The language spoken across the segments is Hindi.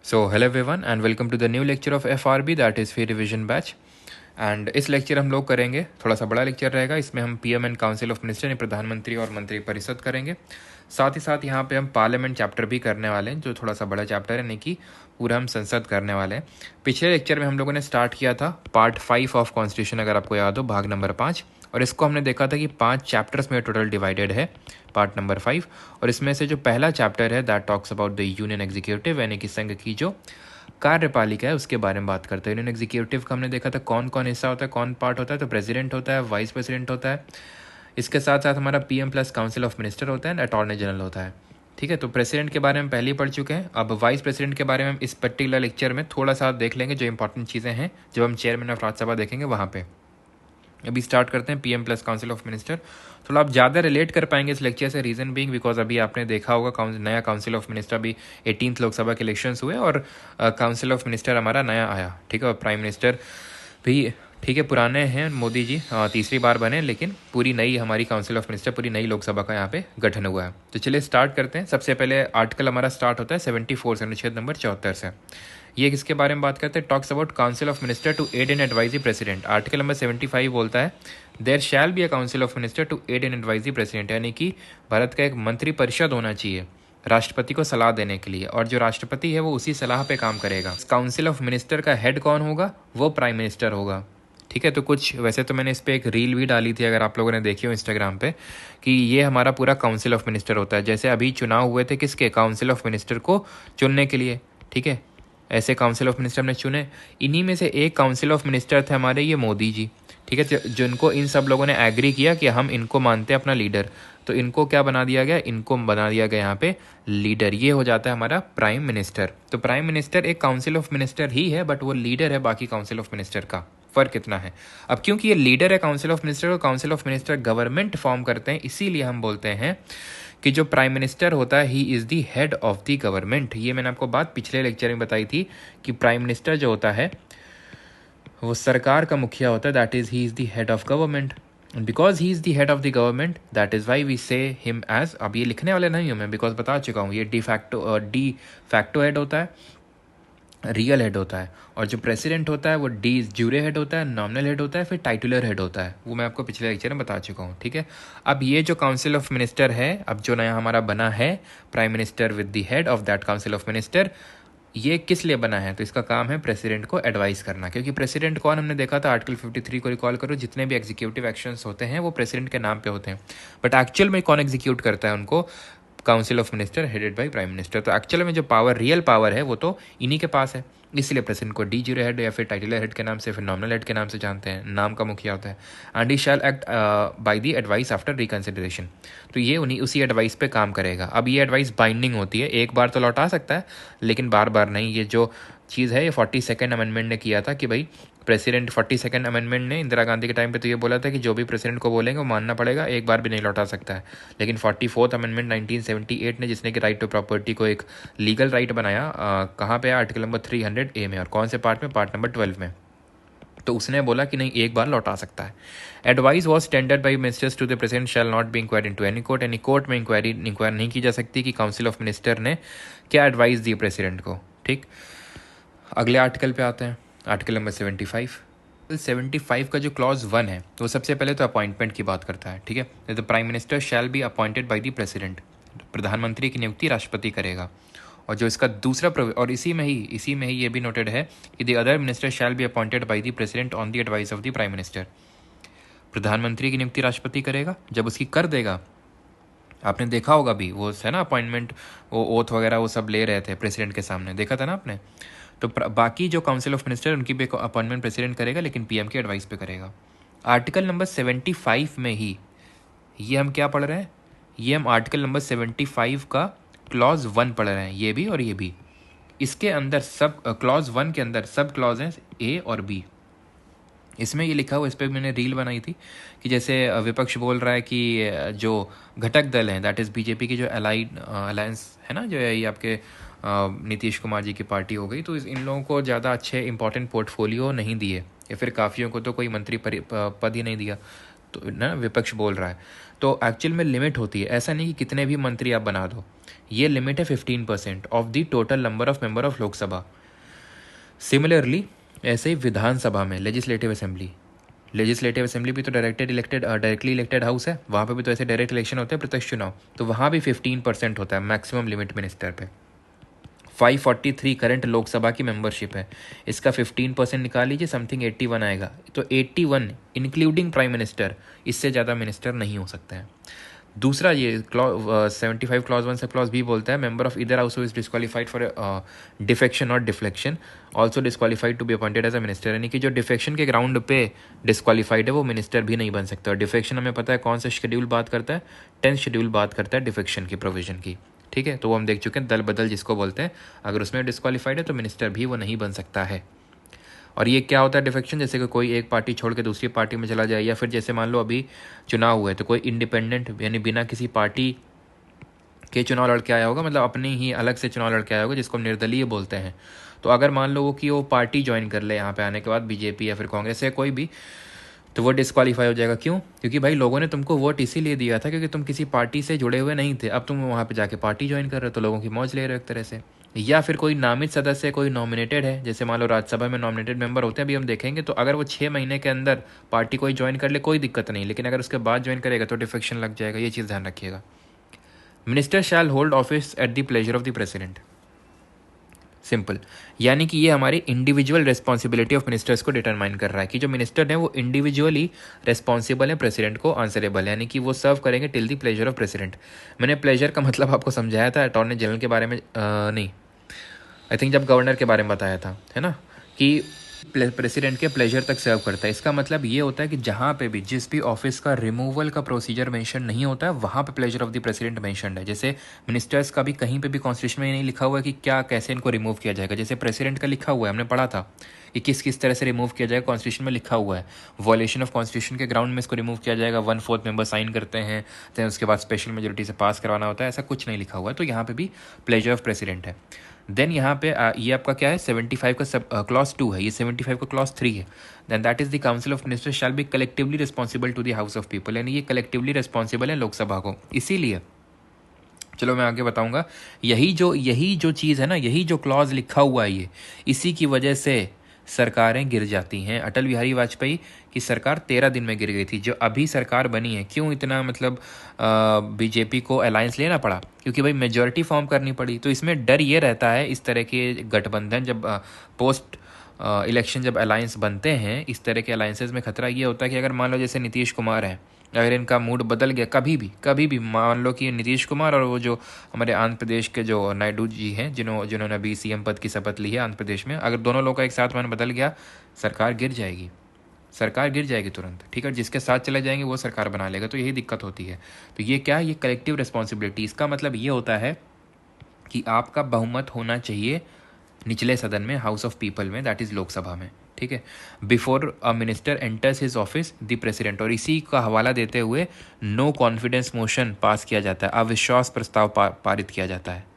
So hello everyone and welcome to the new lecture of FRB that is Fee Revision Batch. And इस लेक्चर हम लोग करेंगे, थोड़ा सा बड़ा लेक्चर रहेगा। इसमें हम PM and council of minister यानी प्रधानमंत्री और मंत्री परिषद करेंगे। साथ ही साथ यहाँ पे हम पार्लियामेंट चैप्टर भी करने वाले हैं, जो थोड़ा सा बड़ा चैप्टर है, यानी कि पूरा हम संसद करने वाले हैं। पिछले लेक्चर में हम लोगों ने स्टार्ट किया था पार्ट 5 ऑफ कॉन्स्टिट्यूशन, अगर आपको याद हो, भाग नंबर 5, और इसको हमने देखा था कि 5 चैप्टर्स में टोटल डिवाइडेड है, पार्ट नंबर 5। और इसमें से जो पहला चैप्टर है that talks about the union executive, यानी कि संघ की जो कार्यपालिका है उसके बारे में बात करते हैं। यूनियन एग्जीक्यूटिव का हमने देखा था कौन कौन हिस्सा होता है, कौन पार्ट होता है। तो प्रेसिडेंट होता है, वाइस प्रेसिडेंट होता है, इसके साथ साथ हमारा PM plus council of minister होता है, अटॉर्नी जनरल होता है। ठीक है, तो प्रेसिडेंट के बारे में पहले ही पढ़ चुके हैं। अब वाइस प्रेसिडेंट के बारे में हम इस पर्टिकुलर लेक्चर में थोड़ा सा देख लेंगे, जो इंपॉर्टेंट चीज़ें हैं जब हम चेयरमैन ऑफ राज्यसभा देखेंगे वहाँ पे। अभी स्टार्ट करते हैं PM plus council of minister. थोड़ा आप ज़्यादा रिलेट कर पाएंगे इस लेक्चर से, रीज़न बीइंग बिकॉज अभी आपने देखा होगा नया काउंसिल ऑफ मिनिस्टर भी 18th लोकसभा के इलेक्शंस हुए और काउंसिल ऑफ मिनिस्टर हमारा नया आया। ठीक है, और प्राइम मिनिस्टर भी ठीक है पुराने हैं, मोदी जी तीसरी बार बने, लेकिन पूरी नई हमारी काउंसिल ऑफ मिनिस्टर, पूरी नई लोकसभा का यहाँ पे गठन हुआ है। तो चलिए स्टार्ट करते हैं। सबसे पहले आर्टिकल हमारा स्टार्ट होता है 74 से, अनुच्छेद नंबर 74 से। ये किसके बारे में बात करते हैं? Talks about council of minister to aid and advise the president. Article number 75 बोलता है there shall be a council of minister to aid and advise the president, यानी कि भारत का एक मंत्री परिषद होना चाहिए राष्ट्रपति को सलाह देने के लिए, और जो राष्ट्रपति है वो उसी सलाह पे काम करेगा। काउंसिल ऑफ मिनिस्टर का हेड कौन होगा? वो प्राइम मिनिस्टर होगा। ठीक है, तो कुछ वैसे तो मैंने इस पर एक रील भी डाली थी, अगर आप लोगों ने देखी हो इंस्टाग्राम पे, कि ये हमारा पूरा काउंसिल ऑफ मिनिस्टर होता है। जैसे अभी चुनाव हुए थे किसके? काउंसिल ऑफ मिनिस्टर को चुनने के लिए। ठीक है, ऐसे काउंसिल ऑफ मिनिस्टर ने चुने। इन्हीं में से एक काउंसिल ऑफ मिनिस्टर थे हमारे ये मोदी जी। ठीक है, जिनको इन सब लोगों ने एग्री किया कि हम इनको मानते हैं अपना लीडर, तो इनको क्या बना दिया गया? इनको बना दिया गया यहाँ पे लीडर। ये हो जाता है हमारा प्राइम मिनिस्टर। तो प्राइम मिनिस्टर एक काउंसिल ऑफ मिनिस्टर ही है, बट वो लीडर है बाकी काउंसिल ऑफ मिनिस्टर का। फ़र्क कितना है अब, क्योंकि ये लीडर है काउंसिल ऑफ मिनिस्टर, और council of minister government form करते हैं, इसीलिए हम बोलते हैं कि जो प्राइम मिनिस्टर होता है he is the head of the government. ये मैंने आपको बात पिछले लेक्चर में बताई थी कि प्राइम मिनिस्टर जो होता है वो सरकार का मुखिया होता है, that is he is the head of government. Because he is the head of the government, that is why we say him as, अब ये लिखने वाले नहीं हूँ मैं बिकॉज बता चुका हूँ, ये डी फैक्टो हेड होता है, रियल हेड होता है। और जो प्रेसिडेंट होता है वो डी ज्यूरे हेड होता है, नॉमिनल हेड होता है, फिर टाइटुलर हेड होता है। वो मैं आपको पिछले लेक्चर में बता चुका हूँ। ठीक है, अब ये जो काउंसिल ऑफ मिनिस्टर है, अब जो नया हमारा बना है prime minister with the head of that council of minister, ये किस लिए बना है? तो इसका काम है प्रेसिडेंट को एडवाइस करना। क्योंकि प्रेसिडेंट कौन, हमने देखा था आर्टिकल 53 को रिकॉल करो, जितने भी एग्जीक्यूटिव एक्शंस होते हैं वो प्रेसिडेंट के नाम पे होते हैं, बट एक्चुअल में कौन एग्जीक्यूट करता है उनको? Council of minister headed by prime minister. तो एक्चुअल में जो पावर, रियल पावर है, वो तो इन्हीं के पास है। इसलिए प्रेसिडेंट को डी जीरो हेड या फिर टाइटुलर हेड के नाम से, फिर नॉमिनल हेड के नाम से जानते हैं, नाम का मुखिया होता है। And he shall act by the advice after reconsideration. तो ये उसी एडवाइस पे काम करेगा। अब ये एडवाइस बाइंडिंग होती है, एक बार तो लौटा सकता है लेकिन बार बार नहीं। ये जो चीज़ है ये 42nd अमेंडमेंट ने किया था कि भाई प्रेसिडेंट, 42nd अमेंडमेंट ने इंदिरा गांधी के टाइम पे तो ये बोला था कि जो भी प्रेसिडेंट को बोलेंगे वो मानना पड़ेगा, एक बार भी नहीं लौटा सकता है। लेकिन 44th अमेंडमेंट 1978 ने, जिसने कि राइट टू प्रॉपर्टी को एक लीगल राइट बनाया, कहाँ पे? आर्टिकल नंबर 300A में। और कौन से पार्ट में? पार्ट नंबर 12 में। तो उसने बोला कि नहीं, एक बार लौटा सकता है। Advice was tendered by ministers to the president shall not be inquired into any court. Any court में इंक्वायर नहीं की जा सकती कि काउंसिल ऑफ मिनिस्टर ने क्या एडवाइस दी प्रेसिडेंट को। ठीक, अगले आर्टिकल पे आते हैं, आर्टिकल नंबर 75 का जो क्लॉज 1 है वो सबसे पहले तो अपॉइंटमेंट की बात करता है। ठीक है, the prime minister shall be appointed by the president. प्रधानमंत्री की नियुक्ति राष्ट्रपति करेगा। और जो इसका दूसरा और इसी में ही ये भी नोटेड है कि the other minister shall be appointed by the president on the advice of the prime minister. प्रधानमंत्री की नियुक्ति राष्ट्रपति करेगा, जब उसकी कर देगा, आपने देखा होगा भी वो है ना अपॉइंटमेंट, वो ओथ वगैरह वो सब ले रहे थे प्रेसिडेंट के सामने, देखा था ना आपने। तो बाकी जो काउंसिल ऑफ मिनिस्टर उनकी भी अपॉइंटमेंट प्रेसिडेंट करेगा, लेकिन पीएम की एडवाइस पे करेगा। आर्टिकल नंबर 75 में ही ये हम क्या पढ़ रहे हैं? ये हम आर्टिकल नंबर 75 का क्लॉज 1 पढ़ रहे हैं, ये भी और ये भी। इसके अंदर सब क्लॉज 1 के अंदर सब क्लॉज हैं ए और बी। इसमें ये लिखा हुआ, इस पर मैंने रील बनाई थी कि जैसे विपक्ष बोल रहा है कि जो घटक दल हैं, दैट इज़ बीजेपी की जो अलायंस है ना, जो है ये आपके नीतीश कुमार जी की पार्टी हो गई, तो इन लोगों को ज़्यादा अच्छे इंपॉर्टेंट पोर्टफोलियो नहीं दिए, या फिर काफ़ियों को तो कोई मंत्री पद ही नहीं दिया, तो ना विपक्ष बोल रहा है। तो एक्चुअल में लिमिट होती है, ऐसा नहीं कि कितने भी मंत्री आप बना दो, ये लिमिट है 15% of the total number of member of Lok Sabha. Similarly ऐसे ही विधानसभा में लेजिस्लेटिव असेंबली भी तो डायरेक्टली इलेक्टेड हाउस है, वहाँ पे भी तो ऐसे डायरेक्ट इलेक्शन होते हैं, प्रत्यक्ष चुनाव, तो वहाँ भी 15% होता है मैक्सिमम लिमिट मिनिस्टर पे। 543 करंट लोकसभा की मेंबरशिप है, इसका 15% निकाल लीजिए, समथिंग 81 आएगा। तो 81 इंक्लूडिंग प्राइम मिनिस्टर, इससे ज़्यादा मिनिस्टर नहीं हो सकते हैं। दूसरा ये 75 क्लॉज 1 से क्लॉज बी बोलता है member of either house is disqualified for defection और deflection also disqualified to be appointed as a minister, यानी कि जो डिफेक्शन के ग्राउंड पे डिस्क्वालीफाइड है वो मिनिस्टर भी नहीं बन सकता। और डिफेक्शन हमें पता है कौन सा शेड्यूल बात करता है, 10th शेड्यूल बात करता है डिफेक्शन की प्रोविजन की, ठीक है। तो वो हम देख चुके हैं, दल बदल जिसको बोलते हैं, अगर उसमें डिस्क्वालीफाइड है तो मिनिस्टर भी वो नहीं बन सकता है। और ये क्या होता है डिफेक्शन, जैसे कि कोई एक पार्टी छोड़ के दूसरी पार्टी में चला जाए, या फिर जैसे मान लो अभी चुनाव हुए तो कोई इंडिपेंडेंट यानी बिना किसी पार्टी के चुनाव लड़के आया होगा, मतलब अपनी ही अलग से चुनाव लड़के आया होगा, जिसको हम निर्दलीय बोलते हैं। तो अगर मान लो कि वो पार्टी ज्वाइन कर ले यहाँ पे आने के बाद, बीजेपी या फिर कांग्रेस या कोई भी, तो वो डिस्क्वालीफाई हो जाएगा। क्यों? क्योंकि भाई लोगों ने तुमको वोट इसीलिए दिया था क्योंकि तुम किसी पार्टी से जुड़े हुए नहीं थे, अब तुम वहाँ पे जाके पार्टी ज्वाइन कर रहे हो, तो लोगों की मौज ले रहे हो एक तरह से। या फिर कोई नामित सदस्य, कोई नॉमिनेटेड है, जैसे मान लो राज्यसभा में नॉमिनेटेड मेंबर होते हैं, अभी हम देखेंगे, तो अगर वो 6 महीने के अंदर पार्टी कोई ज्वाइन कर ले कोई दिक्कत नहीं, लेकिन अगर उसके बाद ज्वाइन करेगा तो डिफेक्शन लग जाएगा, ये चीज़ ध्यान रखिएगा। Minister shall hold office at the pleasure of the president, simple, यानी कि ये हमारी इंडिविजुअल रिस्पॉन्सिबिलिटी ऑफ मिनिस्टर्स को डिटरमाइन कर रहा है कि जो मिनिस्टर हैं वो इंडिविजुअली रिस्पॉन्सिबल है, प्रेसिडेंट को आंसरेबल, यानी कि वो सर्व करेंगे till the pleasure of president. मैंने प्लेजर का मतलब आपको समझाया था अटॉर्नी जनरल के बारे में, नहीं आई थिंक जब गवर्नर के बारे में बताया था, है ना, कि प्रेसिडेंट के प्लेजर तक सर्व करता है। इसका मतलब ये होता है कि जहाँ पे भी जिस भी ऑफिस का रिमूवल का प्रोसीजर मेंशन नहीं होता है वहाँ पे pleasure of the president mentioned है। जैसे मिनिस्टर्स का भी कहीं पे भी कॉन्स्टिट्यूशन में नहीं लिखा हुआ है कि क्या कैसे इनको रिमूव किया जाएगा, जैसे प्रेसिडेंट का लिखा हुआ है, हमने पढ़ा था कि किस किस तरह से रिमूव किया जाएगा, कॉन्स्टिट्यूशन में लिखा हुआ है। वॉलेशन ऑफ कॉन्स्टिट्यूशन के ग्राउंड में इसको रिमूव किया जाएगा, 1/4 मेंबर साइन करते हैं, तो उसके बाद स्पेशल मेजोरिटी से पास करवाना होता है, ऐसा कुछ नहीं लिखा हुआ है। तो यहाँ पे भी प्लेजर ऑफ प्रेसिडेंट है। देन यहाँ पे ये आपका क्या है, 75 का सब क्लॉज 2 है, ये 75 का क्लॉज 3 है। Then that is the council of ministers shall be collectively responsible to the house of people, यानी ये कलेक्टिवली रिस्पॉन्सिबल है लोकसभा को। इसीलिए चलो मैं आगे बताऊंगा, यही जो चीज़ है ना, यही जो क्लॉज लिखा हुआ है, ये इसी की वजह से सरकारें गिर जाती हैं। अटल बिहारी वाजपेयी की सरकार 13 दिन में गिर गई थी। जो अभी सरकार बनी है, क्यों इतना मतलब बीजेपी को अलायंस लेना पड़ा, क्योंकि भाई मेजॉरिटी फॉर्म करनी पड़ी। तो इसमें डर ये रहता है, इस तरह के गठबंधन जब पोस्ट इलेक्शन जब अलायंस बनते हैं, इस तरह के अलायंसेज में खतरा ये होता है कि अगर मान लो जैसे नीतीश कुमार है, अगर इनका मूड बदल गया कभी भी मान लो कि नीतीश कुमार और वो जो हमारे आंध्र प्रदेश के जो नायडू जी हैं, जिन्होंने अभी सीएम पद की शपथ ली है आंध्र प्रदेश में, अगर दोनों लोगों का एक साथ मन बदल गया, सरकार गिर जाएगी तुरंत, ठीक है। जिसके साथ चले जाएंगे वो सरकार बना लेगा, तो यही दिक्कत होती है। तो ये क्या है, ये कलेक्टिव रिस्पॉन्सिबिलिटी। इसका मतलब ये होता है कि आपका बहुमत होना चाहिए निचले सदन में, हाउस ऑफ पीपल में, दैट इज़ लोकसभा में, ठीक है। Before a minister enters his office the president, और इसी का हवाला देते हुए नो कॉन्फिडेंस मोशन पास किया जाता है, अविश्वास प्रस्ताव पारित किया जाता है,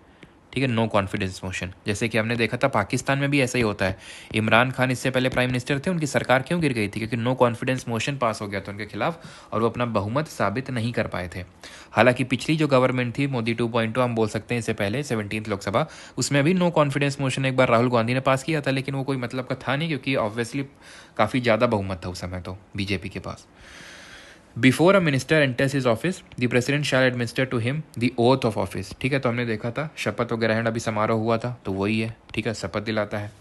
ठीक है, नो कॉन्फिडेंस मोशन। जैसे कि हमने देखा था पाकिस्तान में भी ऐसा ही होता है। इमरान खान इससे पहले प्राइम मिनिस्टर थे, उनकी सरकार क्यों गिर गई थी, क्योंकि नो कॉन्फिडेंस मोशन पास हो गया था उनके खिलाफ और वो अपना बहुमत साबित नहीं कर पाए थे। हालांकि पिछली जो गवर्नमेंट थी मोदी 2.0 हम बोल सकते हैं, इससे पहले 17th लोकसभा, उसमें भी नो कॉन्फिडेंस मोशन एक बार राहुल गांधी ने पास किया था, लेकिन वो कोई मतलब का था नहीं, क्योंकि ऑब्वियसली काफ़ी ज़्यादा बहुमत था उस समय तो बीजेपी के पास। Before a minister enters his office the president shall administer to him the oath of office, ठीक है। तो हमने देखा था शपथ वगैरह अभी समारोह हुआ था, तो वही है, ठीक है, शपथ दिलाता है।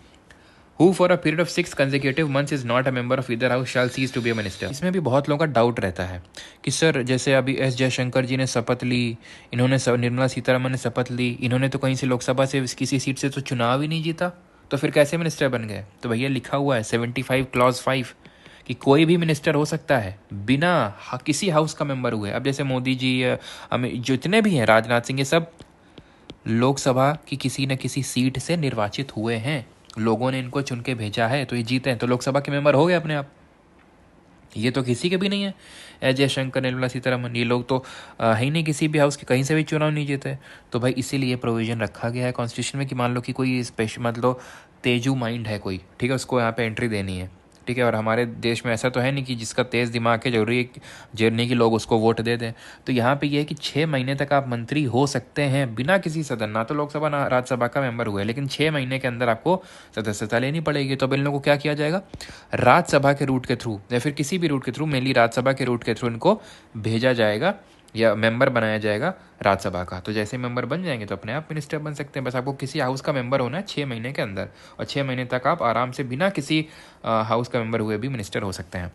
Who for a period of 6 consecutive months is not a member of either house shall cease to be a minister. इसमें भी बहुत लोगों का डाउट रहता है कि सर जैसे अभी एस जयशंकर जी ने शपथ ली, इन्होंने निर्मला सीतारमण ने शपथ ली, इन्होंने तो कहीं से लोकसभा से किसी सीट से तो चुनाव ही नहीं जीता, तो फिर कैसे मिनिस्टर बन गए। तो भैया लिखा हुआ है 75 क्लॉज 5 कि कोई भी मिनिस्टर हो सकता है बिना किसी हाउस का मेंबर हुए। अब जैसे मोदी जी, जितने भी हैं, राजनाथ सिंह, ये सब लोकसभा की किसी न किसी सीट से निर्वाचित हुए हैं, लोगों ने इनको चुन के भेजा है, तो ये जीते हैं, तो लोकसभा के मेंबर हो गए अपने आप। ये तो किसी के भी नहीं है, एस जयशंकर, निर्मला सीतारमण, ये लोग तो है ही नहीं किसी भी हाउस के, कहीं से भी चुनाव नहीं जीते। तो भाई इसीलिए प्रोविजन रखा गया है कॉन्स्टिट्यूशन में कि मान लो कि कोई स्पेशल मतलब तेजू माइंड है कोई, ठीक है, उसको यहाँ पे एंट्री देनी है, ठीक है। और हमारे देश में ऐसा तो है नहीं कि जिसका तेज़ दिमाग है जरूरी नहीं कि लोग उसको वोट दे दें। तो यहाँ पे ये है कि 6 महीने तक आप मंत्री हो सकते हैं बिना किसी सदन, ना तो लोकसभा ना राज्यसभा का मेंबर हुए, लेकिन 6 महीने के अंदर आपको सदस्यता लेनी पड़ेगी। तो अब इन लोगों को क्या किया जाएगा, राज्यसभा के रूट के थ्रू या फिर किसी भी रूट के थ्रू, मेनली राज्यसभा के रूट के थ्रू इनको भेजा जाएगा या मेंबर बनाया जाएगा राज्यसभा का। तो जैसे मेंबर बन जाएंगे तो अपने आप मिनिस्टर बन सकते हैं। बस आपको किसी हाउस का मेंबर होना है 6 महीने के अंदर, और 6 महीने तक आप आराम से बिना किसी हाउस का मेंबर हुए भी मिनिस्टर हो सकते हैं।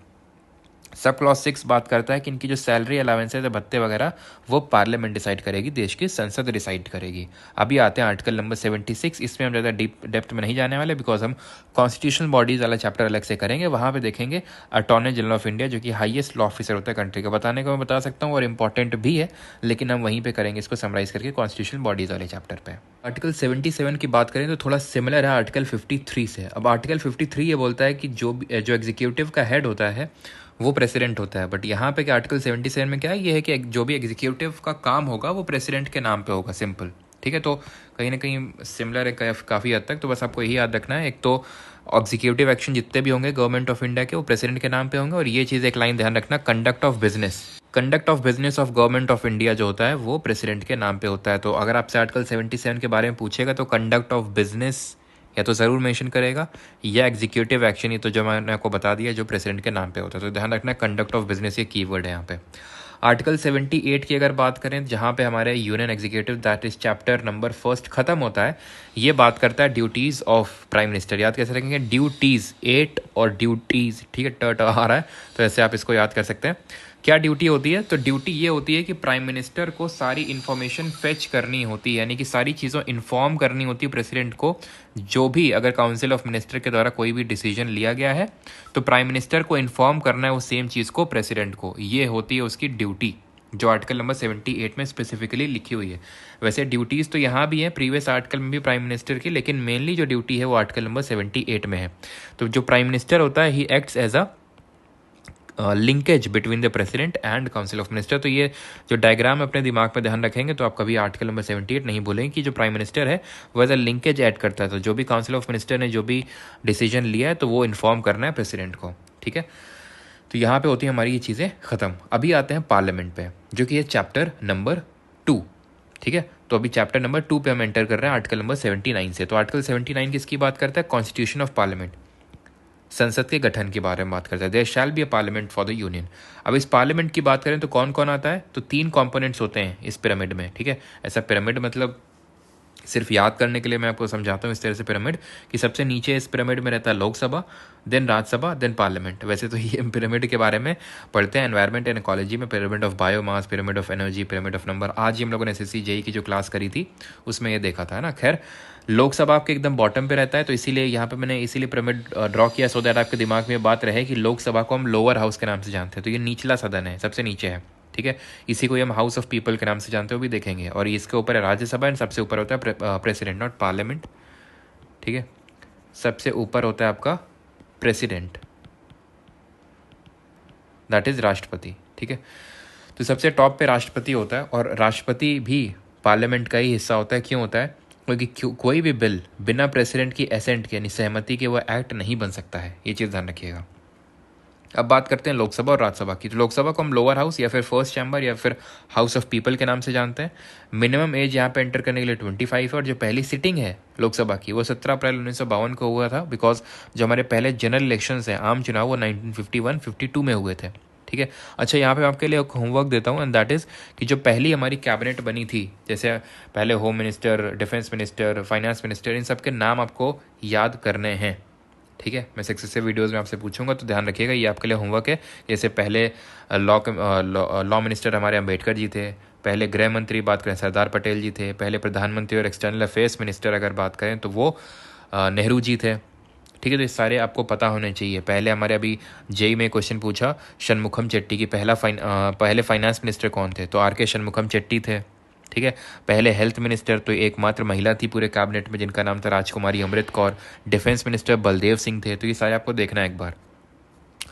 सब क्लॉज 6 बात करता है कि इनकी जो सैलरी अलावेंसेज है, भत्ते वगैरह, वो पार्लियामेंट डिसाइड करेगी, देश की संसद डिसाइड करेगी। अभी आते हैं आर्टिकल नंबर 76। इसमें हम ज़्यादा डेप्थ में नहीं जाने वाले, बिकॉज हम कॉन्स्टिट्यूशनल बॉडीज़ वाला चैप्टर अलग से करेंगे। वहाँ पे देखेंगे अटॉर्नी जनरल ऑफ इंडिया, जो कि हाईएस्ट लॉ ऑफिसर होता है कंट्री का। बताने को मैं बता सकता हूँ और इंपॉर्टेंट भी है, लेकिन हम वहीं पर करेंगे इसको समराइज करके कॉन्स्टिट्यूशनल बॉडीज़ वाले चैप्टर पर। आर्टिकल 77 की बात करें तो थोड़ा सिमिलर है आर्टिकल 53 से। अब आर्टिकल 53 ये बोलता है कि जो एग्जीक्यूटिव का हेड होता है वो प्रेसिडेंट होता है। बट यहाँ पे क्या आर्टिकल 77 में क्या है, ये है कि जो भी एग्जीक्यूटिव का काम होगा वो प्रेसिडेंट के नाम पे होगा, सिंपल। ठीक है, तो कहीं ना कहीं सिमिलर है काफ़ी हद तक। तो बस आपको यही याद रखना है, एक तो एग्जीक्यूटिव एक्शन जितने भी होंगे गवर्नमेंट ऑफ इंडिया के, वो प्रेसिडेंट के नाम पे होंगे। और ये चीज़ एक लाइन ध्यान रखना, conduct of business of government of India जो होता है वो प्रेसिडेंट के नाम पे होता है। तो अगर आपसे आर्टिकल 77 के बारे में पूछेगा तो कंडक्ट ऑफ बिजनेस या तो ज़रूर मेंशन करेगा, या एग्जीक्यूटिव एक्शन, ये तो जो मैंने आपको बता दिया जो प्रेसिडेंट के नाम पे होता है। तो ध्यान रखना कंडक्ट ऑफ बिजनेस ये कीवर्ड है यहाँ पे। आर्टिकल 78 की अगर बात करें, जहाँ पे हमारे union executive that is chapter number 1 खत्म होता है, ये बात करता है ड्यूटीज़ ऑफ प्राइम मिनिस्टर। याद कैसे रखेंगे, ड्यूटीज़ 8 और ड्यूटीज़, ठीक है, ट आ रहा है तो ऐसे आप इसको याद कर सकते हैं। क्या ड्यूटी होती है, तो ड्यूटी ये होती है कि प्राइम मिनिस्टर को सारी इन्फॉर्मेशन फेच करनी होती है, यानी कि सारी चीज़ों इन्फॉर्म करनी होती है प्रेसिडेंट को। जो भी अगर काउंसिल ऑफ मिनिस्टर के द्वारा कोई भी डिसीजन लिया गया है तो प्राइम मिनिस्टर को इन्फॉर्म करना है वो सेम चीज़ को प्रेसिडेंट को, ये होती है उसकी ड्यूटी, जो आर्टिकल नंबर 78 में स्पेसिफिकली लिखी हुई है। वैसे ड्यूटीज़ तो यहाँ भी है, प्रीवियस आर्टिकल में भी प्राइम मिनिस्टर की, लेकिन मेनली जो ड्यूटी है वो आर्टिकल नंबर 78 में है। तो जो प्राइम मिनिस्टर होता है he acts as a linkage between the president and council of minister. तो ये जो डायग्राम अपने दिमाग में ध्यान रखेंगे तो आप कभी आर्टिकल नंबर 78 नहीं भूलेंगे कि जो प्राइम मिनिस्टर है वो एज अ लिंकेज ऐड करता है। तो जो भी काउंसिल ऑफ मिनिस्टर ने जो भी डिसीजन लिया है तो वो इन्फॉर्म करना है प्रेसिडेंट को, ठीक है। तो यहाँ पे होती है हमारी ये चीज़ें ख़त्म। अभी आते हैं पार्लियामेंट पे, जो कि है चैप्टर नंबर 2, ठीक है। तो अभी चैप्टर नंबर 2 पे हम एंटर कर रहे हैं आर्टिकल नंबर 79 से। तो आर्टिकल 79 किसकी बात करता है, कॉन्स्टिट्यूशन ऑफ पार्लियामेंट, संसद के गठन के बारे में बात करता है। There shall be a parliament for the union. अब इस पार्लियामेंट की बात करें तो कौन कौन आता है, तो 3 कंपोनेंट्स होते हैं इस पिरामिड में, ठीक है। ऐसा पिरामिड मतलब सिर्फ याद करने के लिए मैं आपको समझाता हूँ इस तरह से पिरामिड, कि सबसे नीचे इस पिरामिड में रहता है Lok Sabha, then Rajya Sabha, then parliament. वैसे तो ये पिरामिड के बारे में पढ़ते हैं एनवायरमेंट एंड इकोलॉजी में, pyramid of biomass, pyramid of energy, pyramid of number. आज ही हम लोगों ने SSC JEE की जो क्लास करी थी उसमें ये देखा था ना। खैर, लोकसभा आपके एकदम बॉटम पे रहता है, तो इसीलिए यहाँ पे मैंने इसीलिए पिरामिड ड्रॉ किया, सो दैट आपके दिमाग में बात रहे कि लोकसभा को हम लोअर हाउस के नाम से जानते हैं। तो ये निचला सदन है, सबसे नीचे है, ठीक है। इसी को हम हाउस ऑफ पीपल के नाम से जानते हो भी देखेंगे। और इसके ऊपर है राज्यसभा एंड सबसे ऊपर होता है प्रेसिडेंट, नॉट पार्लियामेंट, ठीक है। सबसे ऊपर होता है आपका प्रेसिडेंट, दैट इज राष्ट्रपति, ठीक है। तो सबसे टॉप पे राष्ट्रपति होता है, और राष्ट्रपति भी पार्लियामेंट का ही हिस्सा होता है। क्यों होता है, क्योंकि कोई भी बिल बिना प्रेसिडेंट की एसेंट के यानी सहमति के वो एक्ट नहीं बन सकता है, ये चीज़ ध्यान रखिएगा। अब बात करते हैं लोकसभा और राज्यसभा की। तो लोकसभा को हम लोअर हाउस या फिर फर्स्ट चैम्बर या फिर हाउस ऑफ पीपल के नाम से जानते हैं। मिनिमम एज यहाँ पे एंटर करने के लिए 25 है, और जो पहली सिटिंग है लोकसभा की वो 17 अप्रैल 1952 को हुआ था, बिकॉज जो हमारे पहले जनरल इलेक्शंस हैं, आम चुनाव, वो 1951-52 में हुए थे, ठीक है। अच्छा, यहाँ पे आपके लिए एक होमवर्क देता हूँ, एंड दैट इज़ कि जो पहली हमारी कैबिनेट बनी थी, जैसे पहले home minister, defence minister, finance minister, इन सब के नाम आपको याद करने हैं, ठीक है। मैं सक्सेसिव वीडियोज़ में आपसे पूछूंगा, तो ध्यान रखिएगा, ये आपके लिए होमवर्क है। जैसे पहले लॉ मिनिस्टर हमारे अम्बेडकर जी थे, पहले गृह मंत्री बात करें सरदार पटेल जी थे, पहले प्रधानमंत्री और एक्सटर्नल अफेयर्स मिनिस्टर अगर बात करें तो वो नेहरू जी थे, ठीक है। तो ये सारे आपको पता होने चाहिए। पहले हमारे अभी JEE में क्वेश्चन पूछा षणमुखम चेट्टी की, पहले फाइनेंस मिनिस्टर कौन थे, तो RK षणमुखम चेट्टी थे, ठीक है। पहले हेल्थ मिनिस्टर तो एकमात्र महिला थी पूरे कैबिनेट में, जिनका नाम था राजकुमारी अमृत कौर। डिफेंस मिनिस्टर बलदेव सिंह थे। तो ये सारे आपको देखना है एक बार।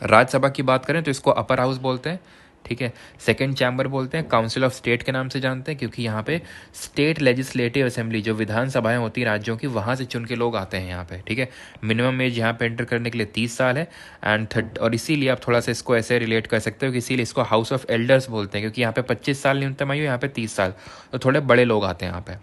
राज्यसभा की बात करें तो इसको अपर हाउस बोलते हैं, ठीक है। सेकंड चैम्बर बोलते हैं काउंसिल ऑफ स्टेट के नाम से जानते हैं, क्योंकि यहाँ पे स्टेट लेजिस्लेटिव असेंबली जो विधानसभाएं होती हैं राज्यों की, वहाँ से चुन के लोग आते हैं यहाँ पे। ठीक है। मिनिमम एज यहाँ पे एंटर करने के लिए 30 साल है और इसीलिए आप थोड़ा सा इसको ऐसे रिलेट कर सकते हो कि इसीलिए इसको हाउस ऑफ एल्डर्स बोलते हैं, क्योंकि यहाँ पे 25 साल न्यूनतम आयु, यहाँ पे 30 साल, तो थोड़े बड़े लोग आते हैं यहाँ पे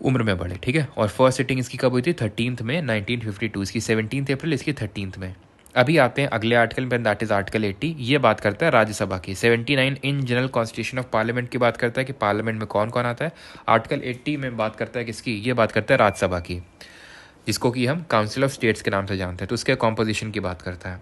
उम्र में बड़े। ठीक है। और फर्स्ट सिटिंग इसकी कब हुई थी? 13 में 1952, इसकी 17 अप्रैल, इसकी 13 में। अभी आते हैं अगले आर्टिकल में, दैट इज आर्टिकल 80। ये बात करता है राज्यसभा की। 79 in general constitution of parliament की बात करता है कि पार्लियामेंट में कौन कौन आता है। आर्टिकल 80 में बात करता है किसकी? ये बात करता है राज्यसभा की, जिसको कि हम काउंसिल ऑफ स्टेट्स के नाम से जानते हैं। तो उसके कॉम्पोजिशन की बात करता है।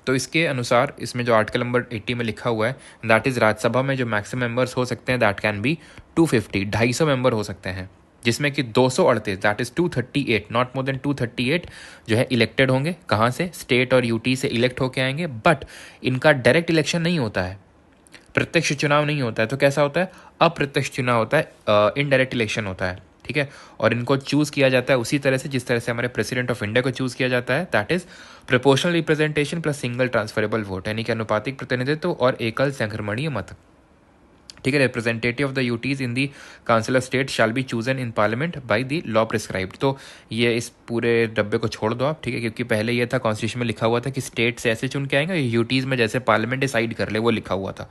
तो इसके अनुसार इसमें जो आर्टिकल नंबर 80 में लिखा हुआ है, दैट इज राज्यसभा में जो मैक्सिमम मेंबर्स हो सकते हैं दैट कैन बी 250, 250 मेंबर हो सकते हैं, जिसमें कि 238, that is 238, not more than 238 जो है इलेक्टेड होंगे। कहाँ से? स्टेट और यूटी से इलेक्ट होके आएंगे, बट इनका डायरेक्ट इलेक्शन नहीं होता है, प्रत्यक्ष चुनाव नहीं होता है। तो कैसा होता है? अप्रत्यक्ष चुनाव होता है, इनडायरेक्ट इलेक्शन होता है। ठीक है। और इनको चूज किया जाता है उसी तरह से जिस तरह से हमारे प्रेसिडेंट ऑफ इंडिया को चूज किया जाता है, that is proportional representation plus single transferable vote, यानी कि अनुपातिक प्रतिनिधित्व और एकल संक्रमणीय मत। ठीक है। Representative of the UTs in the council of state shall be chosen in parliament by the law prescribed. तो ये इस पूरे डब्बे को छोड़ दो आप। ठीक है। क्योंकि पहले ये था कॉन्स्टिट्यूशन में लिखा हुआ था कि स्टेट से ऐसे चुन के आएंगे, यूटीज में जैसे पार्लियामेंट डिसाइड कर ले वो लिखा हुआ था।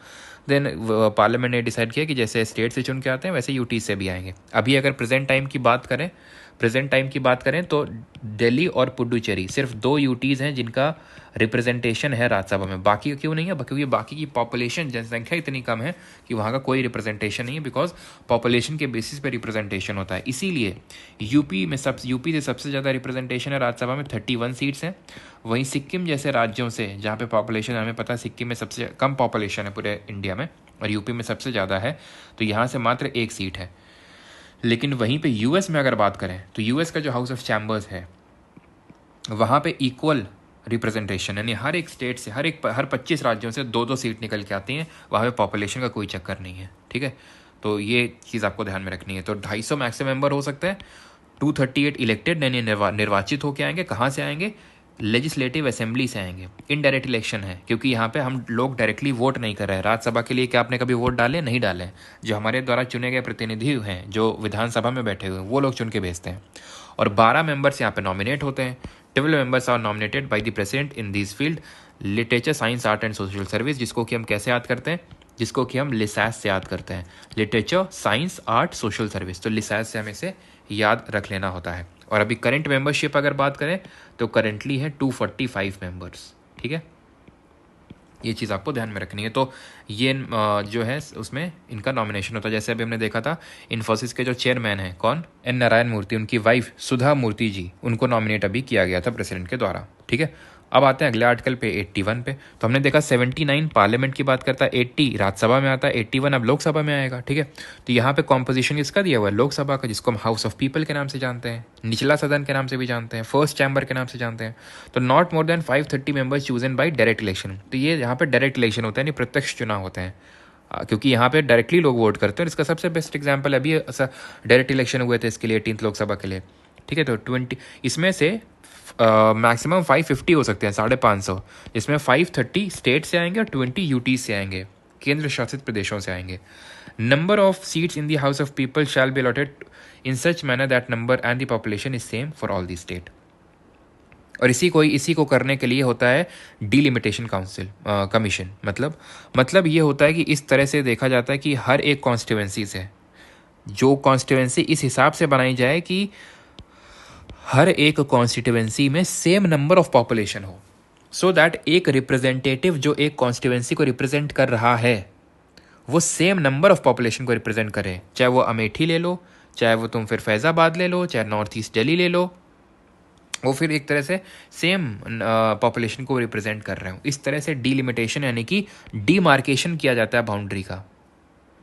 देन पार्लियामेंट ने डिसाइड किया कि जैसे स्टेट से चुन के आते हैं वैसे यूटी से भी आएंगे। अभी अगर प्रेजेंट टाइम की बात करें तो दिल्ली और पुडुचेरी सिर्फ 2 यूटीज हैं जिनका रिप्रेजेंटेशन है राज्यसभा में। बाकी क्यों नहीं है? क्योंकि बाकी की पॉपुलेशन, जनसंख्या इतनी कम है कि वहाँ का कोई रिप्रेजेंटेशन नहीं है, बिकॉज पॉपुलेशन के बेसिस पे रिप्रेजेंटेशन होता है। इसीलिए यूपी से सबसे ज़्यादा रिप्रेजेंटेशन है राज्यसभा में, 31 सीट्स हैं। वहीं सिक्किम जैसे राज्यों से जहाँ पे पॉपुलेशन, हमें पता है सिक्किम में सबसे कम पॉपुलेशन है पूरे इंडिया में और यूपी में सबसे ज़्यादा है, तो यहाँ से मात्र 1 सीट है। लेकिन वहीं पे यूएस में अगर बात करें तो यूएस का जो हाउस ऑफ चैम्बर्स है वहाँ पे इक्वल रिप्रेजेंटेशन, यानी हर एक स्टेट से हर 25 राज्यों से 2-2 सीट निकल के आती हैं। वहाँ पे पॉपुलेशन का कोई चक्कर नहीं है। ठीक है। तो ये चीज़ आपको ध्यान में रखनी है। तो 250 मैक्सिमम मेंबर हो सकते हैं, 238 इलेक्टेड यानी निर्वाचित होकर आएंगे। कहाँ से आएंगे? लेजिस्लेटिव असेंबली से आएंगे। इनडायरेक्ट इलेक्शन है, क्योंकि यहाँ पे हम लोग डायरेक्टली वोट नहीं कर रहे हैं। राज्यसभा के लिए क्या आपने कभी वोट डाले? नहीं डाले। जो हमारे द्वारा चुने गए प्रतिनिधि हैं जो विधानसभा में बैठे हुए हैं वो लोग चुन के भेजते हैं। और 12 मेंबर्स यहाँ पे नॉमिनेट होते हैं। 12 members are nominated by the president in this field literature, science, art and social service, जिसको कि हम कैसे याद करते हैं? जिसको कि हम लिसैस से याद करते हैं, literature, science, art, social service. तो लिसैस से हमें इसे याद रख लेना होता है। और अभी करंट मेंबरशिप अगर बात करें तो करंटली है 245 मेंबर्स। ठीक है। ये चीज़ आपको ध्यान में रखनी है। तो ये जो है उसमें इनका नॉमिनेशन होता है। जैसे अभी हमने देखा था इन्फोसिस के जो चेयरमैन हैं कौन? एन नारायण मूर्ति, उनकी वाइफ सुधा मूर्ति जी, उनको नॉमिनेट अभी किया गया था प्रेसिडेंट के द्वारा। ठीक है। अब आते हैं अगले आर्टिकल पे 81 पे। तो हमने देखा 79 पार्लियामेंट की बात करता है, 80 राज्यसभा में आता है, 81 अब लोकसभा में आएगा। ठीक है। तो यहाँ पे कॉम्पोजिशन किसका दिया हुआ है? लोकसभा का, जिसको हम हाउस ऑफ पीपल के नाम से जानते हैं, निचला सदन के नाम से भी जानते हैं, फर्स्ट चैम्बर के नाम से जानते हैं। तो not more than 530 members chosen by direct election. तो ये यहाँ पे डायरेक्ट इलेक्शन होता है, यानी प्रत्यक्ष चुनाव होते हैं, क्योंकि यहाँ पे डायरेक्टली लोग वोट करते हैं। इसका सबसे बेस्ट एग्जाम्पल अभी डायरेक्ट इलेक्शन हुए थे इसके लिए 18th लोकसभा के लिए। ठीक है। तो 20 इसमें से मैक्सिमम 550 हो सकते हैं, 550, जिसमें 530 स्टेट से आएंगे और 20 यूटी से आएंगे, केंद्र शासित प्रदेशों से आएंगे। Number of seats in the house of people shall be allotted in such manner that number and the population is same for all the state. और इसी को करने के लिए होता है डिलिमिटेशन काउंसिल कमीशन। मतलब ये होता है कि इस तरह से देखा जाता है कि हर एक कॉन्स्टिट्यूएंसी से जो कॉन्स्टिट्यूएंसी इस हिसाब से बनाई जाए कि हर एक कॉन्स्टिट्यूएंसी में सेम नंबर ऑफ पॉपुलेशन हो, सो दैट एक रिप्रेजेंटेटिव जो एक कॉन्स्टिट्यूएंसी को रिप्रेजेंट कर रहा है वो सेम नंबर ऑफ पॉपुलेशन को रिप्रेजेंट करे। चाहे वो अमेठी ले लो, चाहे वो तुम फिर फैज़ाबाद ले लो, चाहे नॉर्थ ईस्ट दिल्ली ले लो, वो फिर एक तरह से सेम पॉपुलेशन को रिप्रेजेंट कर रहे हो। इस तरह से डिलिमिटेशन यानी कि डीमार्केशन किया जाता है बाउंड्री का।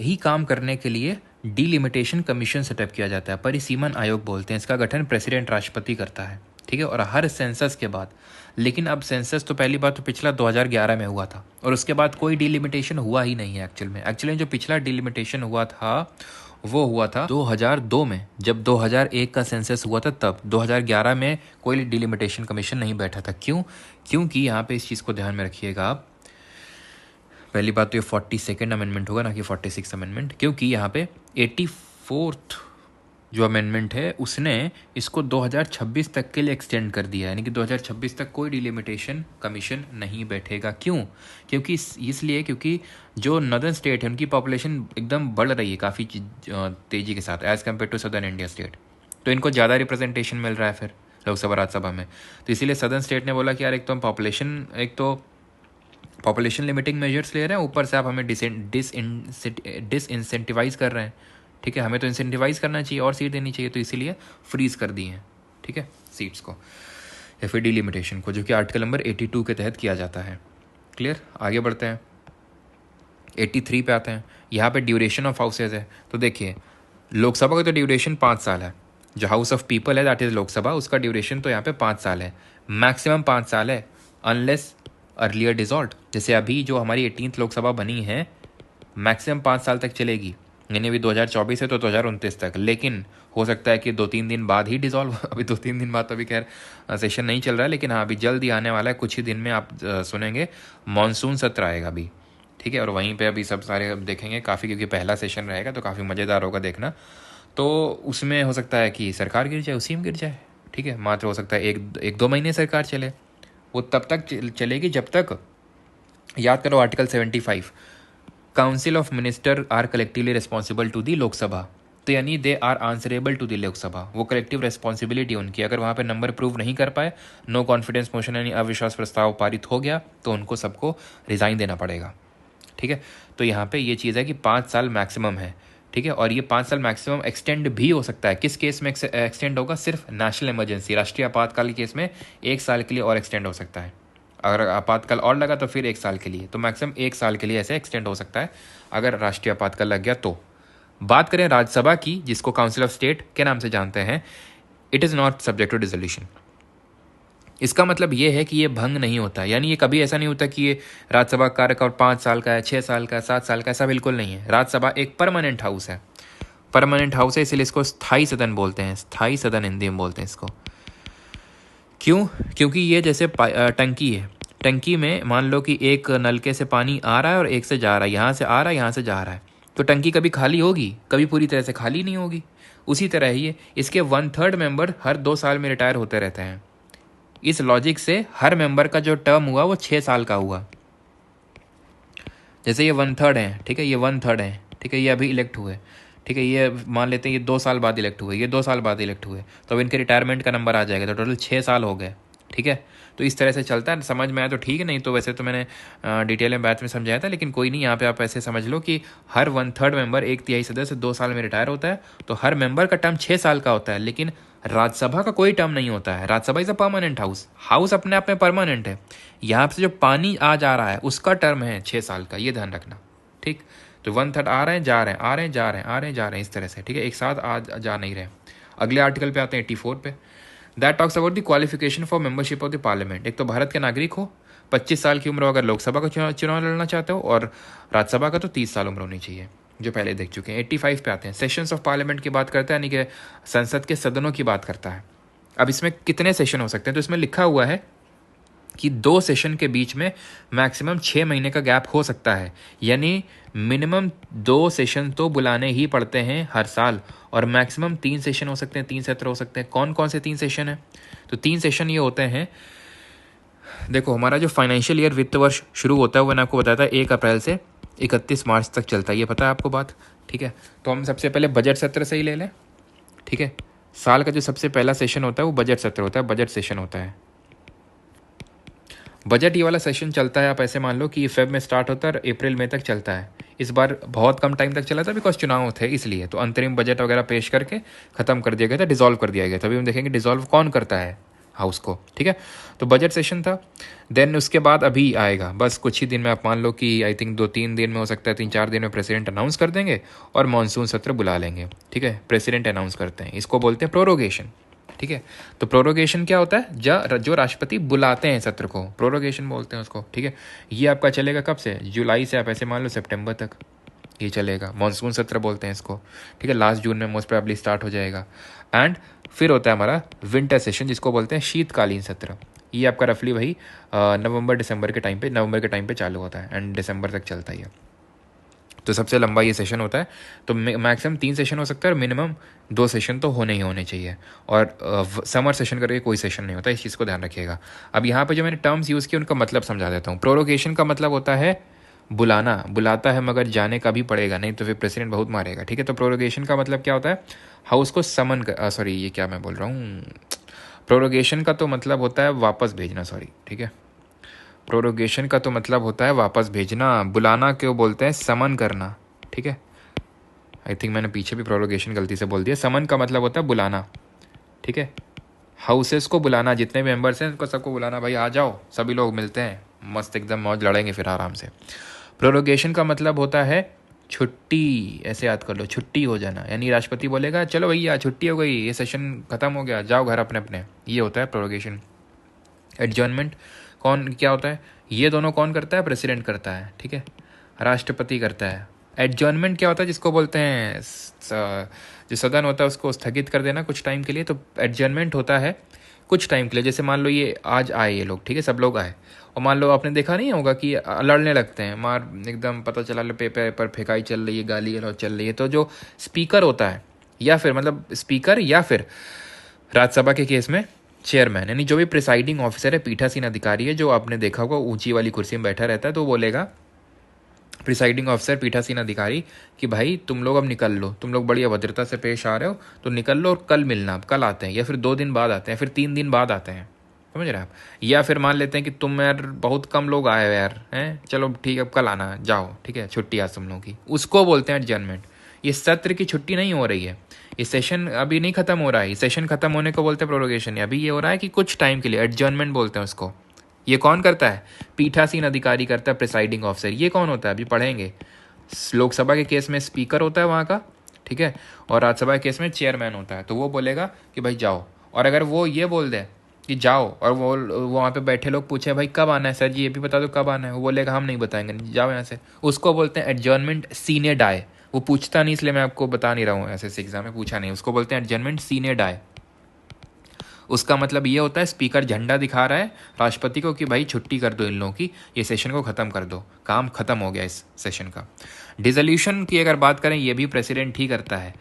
यही काम करने के लिए डिलिमिटेशन कमीशन सेटअप किया जाता है, परिसीमन आयोग बोलते हैं। इसका गठन प्रेसिडेंट राष्ट्रपति करता है। ठीक है। और हर सेंसस के बाद, लेकिन अब सेंसस तो पहली बार तो पिछला 2011 में हुआ था और उसके बाद कोई डिलिमिटेशन हुआ ही नहीं है एक्चुअली जो पिछला डिलिमिटेशन हुआ था वो हुआ था 2002 में, जब 2001 का सेंसस हुआ था तब। 2011 में कोई डिलिमिटेशन कमीशन नहीं बैठा था। क्योंकि यहाँ पे इस चीज़ को ध्यान में रखिएगा आप, पहली बात तो ये 42nd अमेंडमेंट होगा, ना कि 46 अमेंडमेंट, क्योंकि यहाँ पे 84th जो अमेंडमेंट है उसने इसको 2026 तक के लिए एक्सटेंड कर दिया है, यानी कि 2026 तक कोई डिलिमिटेशन कमीशन नहीं बैठेगा। क्यों? क्योंकि इसलिए क्योंकि जो नॉर्दर्न स्टेट है उनकी पॉपुलेशन एकदम बढ़ रही है काफ़ी तेज़ी के साथ as compare to southern India state, तो इनको ज़्यादा रिप्रेजेंटेशन मिल रहा है फिर लोकसभा राज्यसभा में। तो इसीलिए सदर्न स्टेट ने बोला कि यार एक तो हम पॉपुलेशन लिमिटिंग मेजर्स ले रहे हैं, ऊपर से आप हमें डिसइंसेंटिवाइज कर रहे हैं। ठीक है, हमें तो इंसेंटिवाइज करना चाहिए और सीट देनी चाहिए, तो इसीलिए फ्रीज कर दी हैं, ठीक है, सीट्स को या फिर डिलिमिटेशन को, जो कि आर्टिकल नंबर 82 के तहत किया जाता है। क्लियर? आगे बढ़ते हैं, 83 पे आते हैं। यहाँ पे ड्यूरेशन ऑफ हाउसेज है, तो देखिए लोकसभा का तो ड्यूरेशन 5 साल है, जो हाउस ऑफ पीपल है दैट इज़ लोकसभा, उसका ड्यूरेशन तो यहाँ पे 5 साल है, मैक्सिमम 5 साल है, अनलेस अर्लियर डिसॉल्ट। जैसे अभी जो हमारी 18th लोकसभा बनी है मैक्सिमम 5 साल तक चलेगी, यानी अभी 2024 है तो 2029 तक, लेकिन हो सकता है कि 2-3 दिन बाद ही डिसॉल्व अभी 2-3 दिन बाद तो अभी खैर सेशन नहीं चल रहा है, लेकिन हाँ अभी जल्द ही आने वाला है, कुछ ही दिन में आप सुनेंगे मानसून सत्र आएगा अभी, ठीक है, और वहीं पे अभी सब सारे देखेंगे काफ़ी, क्योंकि पहला सेशन रहेगा तो काफ़ी मज़ेदार होगा देखना। तो उसमें हो सकता है कि सरकार गिर जाए, उसी में गिर जाए, ठीक है, मात्र हो सकता है 1-2 महीने सरकार चले, वो तब तक चलेगी जब तक, याद करो article 75, council of minister are collectively responsible to the Lok Sabha, तो यानी they are answerable to the Lok Sabha, वो कलेक्टिव रिस्पॉन्सिबिलिटी उनकी, अगर वहाँ पे नंबर प्रूव नहीं कर पाए, नो कॉन्फिडेंस मोशन यानी अविश्वास प्रस्ताव पारित हो गया, तो उनको सबको रिज़ाइन देना पड़ेगा, ठीक है। तो यहाँ पे ये चीज़ है कि 5 साल मैक्सिमम है, ठीक है, और ये 5 साल मैक्सिमम एक्सटेंड भी हो सकता है। किस केस में एक्सटेंड होगा? सिर्फ नेशनल इमरजेंसी, राष्ट्रीय आपातकाल के केस में 1 साल के लिए और एक्सटेंड हो सकता है, अगर आपातकाल और लगा तो फिर 1 साल के लिए, तो मैक्सिमम 1 साल के लिए ऐसे एक्सटेंड हो सकता है अगर राष्ट्रीय आपातकाल लग गया तो। बात करें राज्यसभा की, जिसको काउंसिल ऑफ स्टेट के नाम से जानते हैं, it is not subject to dissolution. इसका मतलब ये है कि ये भंग नहीं होता, यानी ये कभी ऐसा नहीं होता कि ये राज्यसभा कार्यकाल 5 साल का है, 6 साल का है, 7 साल का, ऐसा बिल्कुल नहीं है। राज्यसभा एक परमानेंट हाउस है, परमानेंट हाउस है, इसलिए इसको स्थायी सदन बोलते हैं, स्थायी सदन हिंदी में बोलते हैं इसको। क्यों? क्योंकि ये जैसे टंकी है, टंकी में मान लो कि एक नलके से पानी आ रहा है और एक से जा रहा है, यहाँ से आ रहा है, यहाँ से जा रहा है, तो टंकी कभी खाली होगी? कभी पूरी तरह से खाली नहीं होगी। उसी तरह ही इसके 1/3 मेंबर हर 2 साल में रिटायर होते रहते हैं। इस लॉजिक से हर मेंबर का जो टर्म हुआ वो 6 साल का हुआ। जैसे ये 1/3 है, ठीक है, ये 1/3 है, ठीक है, ये अभी इलेक्ट हुए, ठीक है, ये मान लेते हैं ये 2 साल बाद इलेक्ट हुए, ये 2 साल बाद इलेक्ट हुए, तो अब इनके रिटायरमेंट का नंबर आ जाएगा, तो टोटल 6 साल हो गए, ठीक है। तो इस तरह से चलता है, समझ में आया तो ठीक है, नहीं तो वैसे तो मैंने डिटेल में बैच में समझाया था, लेकिन कोई नहीं, यहाँ पे आप ऐसे समझ लो कि हर 1/3 मेंबर, 1/3 सदस्य 2 साल में रिटायर होता है, तो हर मेंबर का टर्म 6 साल का होता है। लेकिन राज्यसभा का कोई टर्म नहीं होता है, Rajya Sabha is a permanent house, house अपने आप में परमानेंट है। यहाँ से जो पानी आ जा रहा है उसका टर्म है 6 साल का, ये ध्यान रखना, ठीक। तो 1/3 आ रहे हैं, जा रहे हैं, आ रहे हैं, जा रहे हैं, आ रहे हैं, जा रहे हैं, इस तरह से, ठीक है, एक साथ आ जा नहीं रहे। अगले आर्टिकल पे आते हैं 84 पे, that talks about the qualification for membership of the parliament. एक तो भारत के नागरिक हो, 25 साल की उम्र हो अगर लोकसभा का चुनाव लड़ना चाहते हो, और राज्यसभा का तो 30 साल उम्र होनी चाहिए, जो पहले देख चुके हैं। 85 पे आते हैं, सेशंस ऑफ पार्लियामेंट की बात करता है, यानी कि संसद के सदनों की बात करता है। अब इसमें कितने सेशन हो सकते हैं? तो इसमें लिखा हुआ है कि 2 सेशन के बीच में मैक्सिमम 6 महीने का गैप हो सकता है, यानी मिनिमम 2 सेशन तो बुलाने ही पड़ते हैं हर साल, और मैक्सिमम 3 सेशन हो सकते हैं, 3 सत्र हो सकते हैं। कौन कौन से 3 सेशन हैं? तो 3 सेशन ये होते हैं, देखो हमारा जो फाइनेंशियल ईयर वित्त वर्ष शुरू होता है वो मैंने आपको बताया था 1 अप्रैल से 31 मार्च तक चलता है, ये पता है आपको बात, ठीक है। तो हम सबसे पहले बजट सत्र से ही ले लें, ठीक है। साल का जो सबसे पहला सेशन होता है वो बजट सत्र होता है, बजट सेशन होता है। बजट ये वाला सेशन चलता है, आप ऐसे मान लो कि फेब में स्टार्ट होता है और अप्रैल मई तक चलता है। इस बार बहुत कम टाइम तक चला था बिकॉज चुनाव थे, इसलिए तो अंतरिम बजट वगैरह पेश करके ख़त्म कर दिया गया था, डिसॉल्व कर दिया गया था। अभी हम देखेंगे डिसॉल्व कौन करता है हाउस को, ठीक है। तो बजट सेशन था, देन उसके बाद अभी आएगा, बस कुछ ही दिन में, आप मान लो कि आई थिंक 2-3 दिन में हो सकता है, 3-4 दिन में प्रेसिडेंट अनाउंस कर देंगे और मानसून सत्र बुला लेंगे, ठीक है। प्रेसिडेंट अनाउंस करते हैं, इसको बोलते हैं प्रोरोगेशन, ठीक है। तो प्रोरोगेशन क्या होता है? जो राष्ट्रपति बुलाते हैं सत्र को, प्रोरोगेशन बोलते हैं उसको, ठीक है। ये आपका चलेगा कब से? जुलाई से आप ऐसे मान लो सितंबर तक ये चलेगा, मानसून सत्र बोलते हैं इसको, ठीक है। लास्ट जून में मोस्ट प्रोबेबली स्टार्ट हो जाएगा। एंड फिर होता है हमारा विंटर सेशन, जिसको बोलते हैं शीतकालीन सत्र। ये आपका रफली वही नवंबर के टाइम पे चालू होता है एंड दिसंबर तक चलता ही है। तो सबसे लंबा ये सेशन होता है। तो मैक्सिमम 3 सेशन हो सकता है और मिनिमम 2 सेशन तो होने ही होने चाहिए। और समर सेशन करके कोई सेशन नहीं होता, इस चीज़ को ध्यान रखिएगा। अब यहाँ पे जो मैंने टर्म्स यूज़ किए उनका मतलब समझा देता हूँ। प्रोरोगेशन का मतलब होता है बुलाना, बुलाता है मगर जाने का भी पड़ेगा, नहीं तो फिर प्रेसिडेंट बहुत मारेगा। ठीक है, तो प्रोरोगेशन का मतलब क्या होता है? हाउस को समन कर, सॉरी ये क्या मैं बोल रहा हूँ, प्रोरोगेशन का तो मतलब होता है वापस भेजना, सॉरी। ठीक है, प्रोरोगेशन का तो मतलब होता है वापस भेजना, बुलाना क्यों बोलते हैं? समन करना। ठीक है, आई थिंक मैंने पीछे भी प्रोरोगेशन गलती से बोल दिया। समन का मतलब होता है बुलाना। ठीक है, हाउसेस को बुलाना, जितने भी मेंबर्स हैं उनको सबको बुलाना, भाई आ जाओ, सभी लोग मिलते हैं, मस्त एकदम मौज लड़ेंगे फिर आराम से। प्रोरोगेशन का मतलब होता है छुट्टी, ऐसे याद कर लो, छुट्टी हो जाना। यानी राष्ट्रपति बोलेगा चलो भैया छुट्टी हो गई, ये सेशन खत्म हो गया, जाओ घर अपने अपने, ये होता है प्रोरोगेशन। एडजर्नमेंट कौन क्या होता है? ये दोनों कौन करता है? प्रेसिडेंट करता है। ठीक है, राष्ट्रपति करता है। एडजर्नमेंट क्या होता है? जिसको बोलते हैं जो सदन होता है उसको स्थगित कर देना कुछ टाइम के लिए, तो एडजर्नमेंट होता है कुछ टाइम के लिए। जैसे मान लो ये आज आए ये लोग, ठीक है, सब लोग आए, और मान लो आपने देखा नहीं होगा कि लड़ने लगते हैं, मार एकदम पता चला पेपर पर फेंकाई चल रही है, गाली गलौज चल रही है, तो जो स्पीकर होता है, या फिर मतलब स्पीकर, या फिर राज्यसभा के केस में चेयरमैन, यानी जो भी प्रिसाइडिंग ऑफिसर है, पीठासीन अधिकारी है, जो आपने देखा होगा ऊंची वाली कुर्सी में बैठा रहता है, तो बोलेगा प्रिसाइडिंग ऑफिसर, पीठासीन अधिकारी, कि भाई तुम लोग अब निकल लो, तुम लोग बड़ी अभद्रता से पेश आ रहे हो, तो निकल लो और कल मिलना, कल आते हैं, या फिर 2 दिन बाद आते हैं, फिर 3 दिन बाद आते हैं, समझ रहे हैं आप? या फिर मान लेते हैं कि तुम यार बहुत कम लोग आए हो यार, हैं, चलो ठीक है अब कल आना, जाओ, ठीक है, छुट्टी आज तुम लोगों की, उसको बोलते हैं एडजर्नमेंट। ये सत्र की छुट्टी नहीं हो रही है, ये सेशन अभी नहीं खत्म हो रहा है, सेशन खत्म होने को बोलते हैं प्रोरोगेशन। अभी ये हो रहा है कि कुछ टाइम के लिए, एडजर्नमेंट बोलते हैं उसको। ये कौन करता है? पीठासीन अधिकारी करता है, प्रिसाइडिंग ऑफिसर। ये कौन होता है? अभी पढ़ेंगे। लोकसभा के केस में स्पीकर होता है वहाँ का, ठीक है, और राज्यसभा के केस में चेयरमैन होता है। तो वो बोलेगा कि भाई जाओ, और अगर वो ये बोल दे कि जाओ, और वो वहाँ पे बैठे लोग पूछे भाई कब आना है, सर जी ये भी बता दो कब आना है, वो बोलेगा हम नहीं बताएंगे, जाओ यहाँ से, उसको बोलते हैं एडजर्नमेंट सीने डाए। वो पूछता नहीं, इसलिए मैं आपको बता नहीं रहा हूँ, ऐसे एग्जाम में पूछा नहीं, उसको बोलते हैं एडजर्नमेंट सीने डाए। उसका मतलब ये होता है स्पीकर झंडा दिखा रहा है राष्ट्रपति को कि भाई छुट्टी कर दो इन लोगों की, ये सेशन को ख़त्म कर दो, काम ख़त्म हो गया इस सेशन का। डिसोल्यूशन की अगर बात करें, ये भी प्रेसिडेंट ही करता है।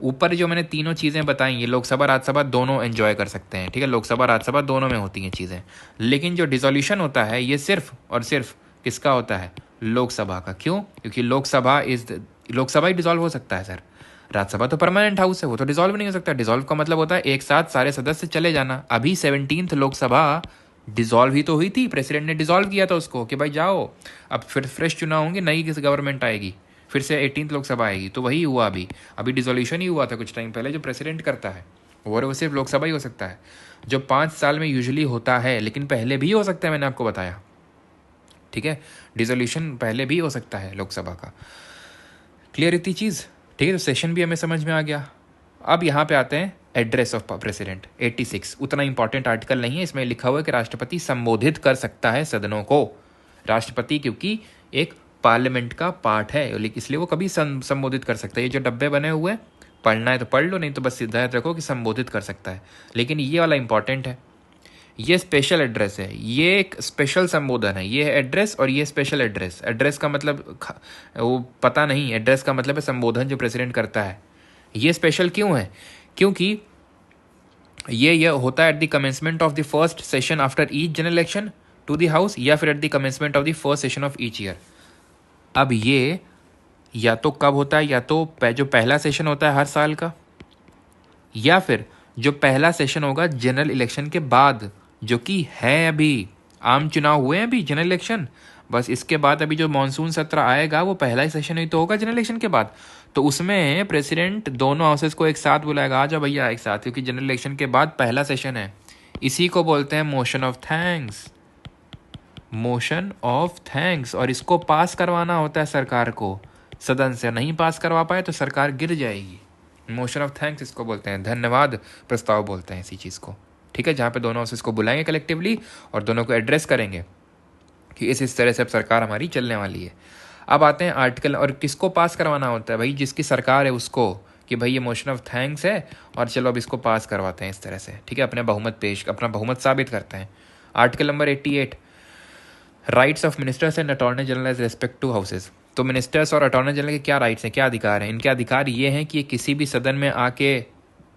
ऊपर जो मैंने तीनों चीज़ें बताई, ये लोकसभा राज्यसभा दोनों एंजॉय कर सकते हैं, ठीक है, लोकसभा राज्यसभा दोनों में होती हैं चीज़ें। लेकिन जो डिसोल्यूशन होता है ये सिर्फ और सिर्फ किसका होता है? लोकसभा का। क्यों? क्योंकि लोकसभा ही डिसॉल्व हो सकता है सर, राज्यसभा तो परमानेंट हाउस है, वो तो डिसॉल्व नहीं हो सकता। डिसॉल्व का मतलब होता है एक साथ सारे सदस्य चले जाना। अभी 17th लोकसभा डिसॉल्व ही तो हुई थी, प्रेसिडेंट ने डिसॉल्व किया था उसको कि भाई जाओ, अब फिर फ्रेश चुनाव होंगे, नई किस गवर्नमेंट आएगी, फिर से 18th लोकसभा आएगी। तो वही हुआ, अभी डिसोल्यूशन ही हुआ था कुछ टाइम पहले, जो प्रेसिडेंट करता है, और वो सिर्फ लोकसभा ही हो सकता है, जो 5 साल में यूजुअली होता है, लेकिन पहले भी हो सकता है, मैंने आपको बताया। ठीक है, डिसोल्यूशन पहले भी हो सकता है लोकसभा का। क्लियर इतनी चीज़? ठीक है, तो सेशन भी हमें समझ में आ गया। अब यहाँ पे आते हैं एड्रेस ऑफ प्रेसिडेंट 86। उतना इंपॉर्टेंट आर्टिकल नहीं है, इसमें लिखा हुआ है कि राष्ट्रपति संबोधित कर सकता है सदनों को। राष्ट्रपति क्योंकि एक पार्लियामेंट का पार्ट है, इसलिए वो कभी संबोधित कर सकता है। ये जो डब्बे बने हुए हैं, पढ़ना है तो पढ़ लो, नहीं तो बस सीधा याद रखो कि संबोधित कर सकता है। लेकिन ये वाला इंपॉर्टेंट है, ये स्पेशल एड्रेस है, ये एक स्पेशल संबोधन है, ये है एड्रेस और ये स्पेशल एड्रेस। एड्रेस का मतलब वो पता नहीं, एड्रेस का मतलब है संबोधन जो प्रेसिडेंट करता है। ये स्पेशल क्यों है? क्योंकि ये होता है at the commencement of the first session after each general election to the house, या फिर at the commencement of the first session of each year. अब ये या तो कब होता है, या तो जो पहला सेशन होता है हर साल का, या फिर जो पहला सेशन होगा जनरल इलेक्शन के बाद, जो कि है अभी आम चुनाव हुए हैं अभी, जनरल इलेक्शन, बस इसके बाद अभी जो मानसून सत्र आएगा वो पहला ही सेशन ही तो होगा जनरल इलेक्शन के बाद। तो उसमें प्रेसिडेंट दोनों हाउसेस को एक साथ बुलाएगा, आ जाओ भैया एक साथ, क्योंकि जनरल इलेक्शन के बाद पहला सेशन है। इसी को बोलते हैं motion of thanks, motion of thanks. और इसको पास करवाना होता है सरकार को, सदन से नहीं पास करवा पाए तो सरकार गिर जाएगी। मोशन ऑफ थैंक्स इसको बोलते हैं, धन्यवाद प्रस्ताव बोलते हैं इसी चीज़ को। ठीक है, जहाँ पे दोनों हाउसेस को बुलाएंगे कलेक्टिवली और दोनों को एड्रेस करेंगे कि इस तरह से अब सरकार हमारी चलने वाली है। अब आते हैं आर्टिकल, और किसको पास करवाना होता है भाई? जिसकी सरकार है उसको, कि भाई ये मोशन ऑफ थैंक्स है और चलो अब इसको पास करवाते हैं इस तरह से, ठीक है, अपना बहुमत साबित करते हैं। Article number 88, rights of ministers and attorney general as respect to houses. तो मिनिस्टर्स और अटॉर्नी जनरल के क्या राइट्स हैं, क्या अधिकार हैं? इनके अधिकार ये हैं कि ये किसी भी सदन में आके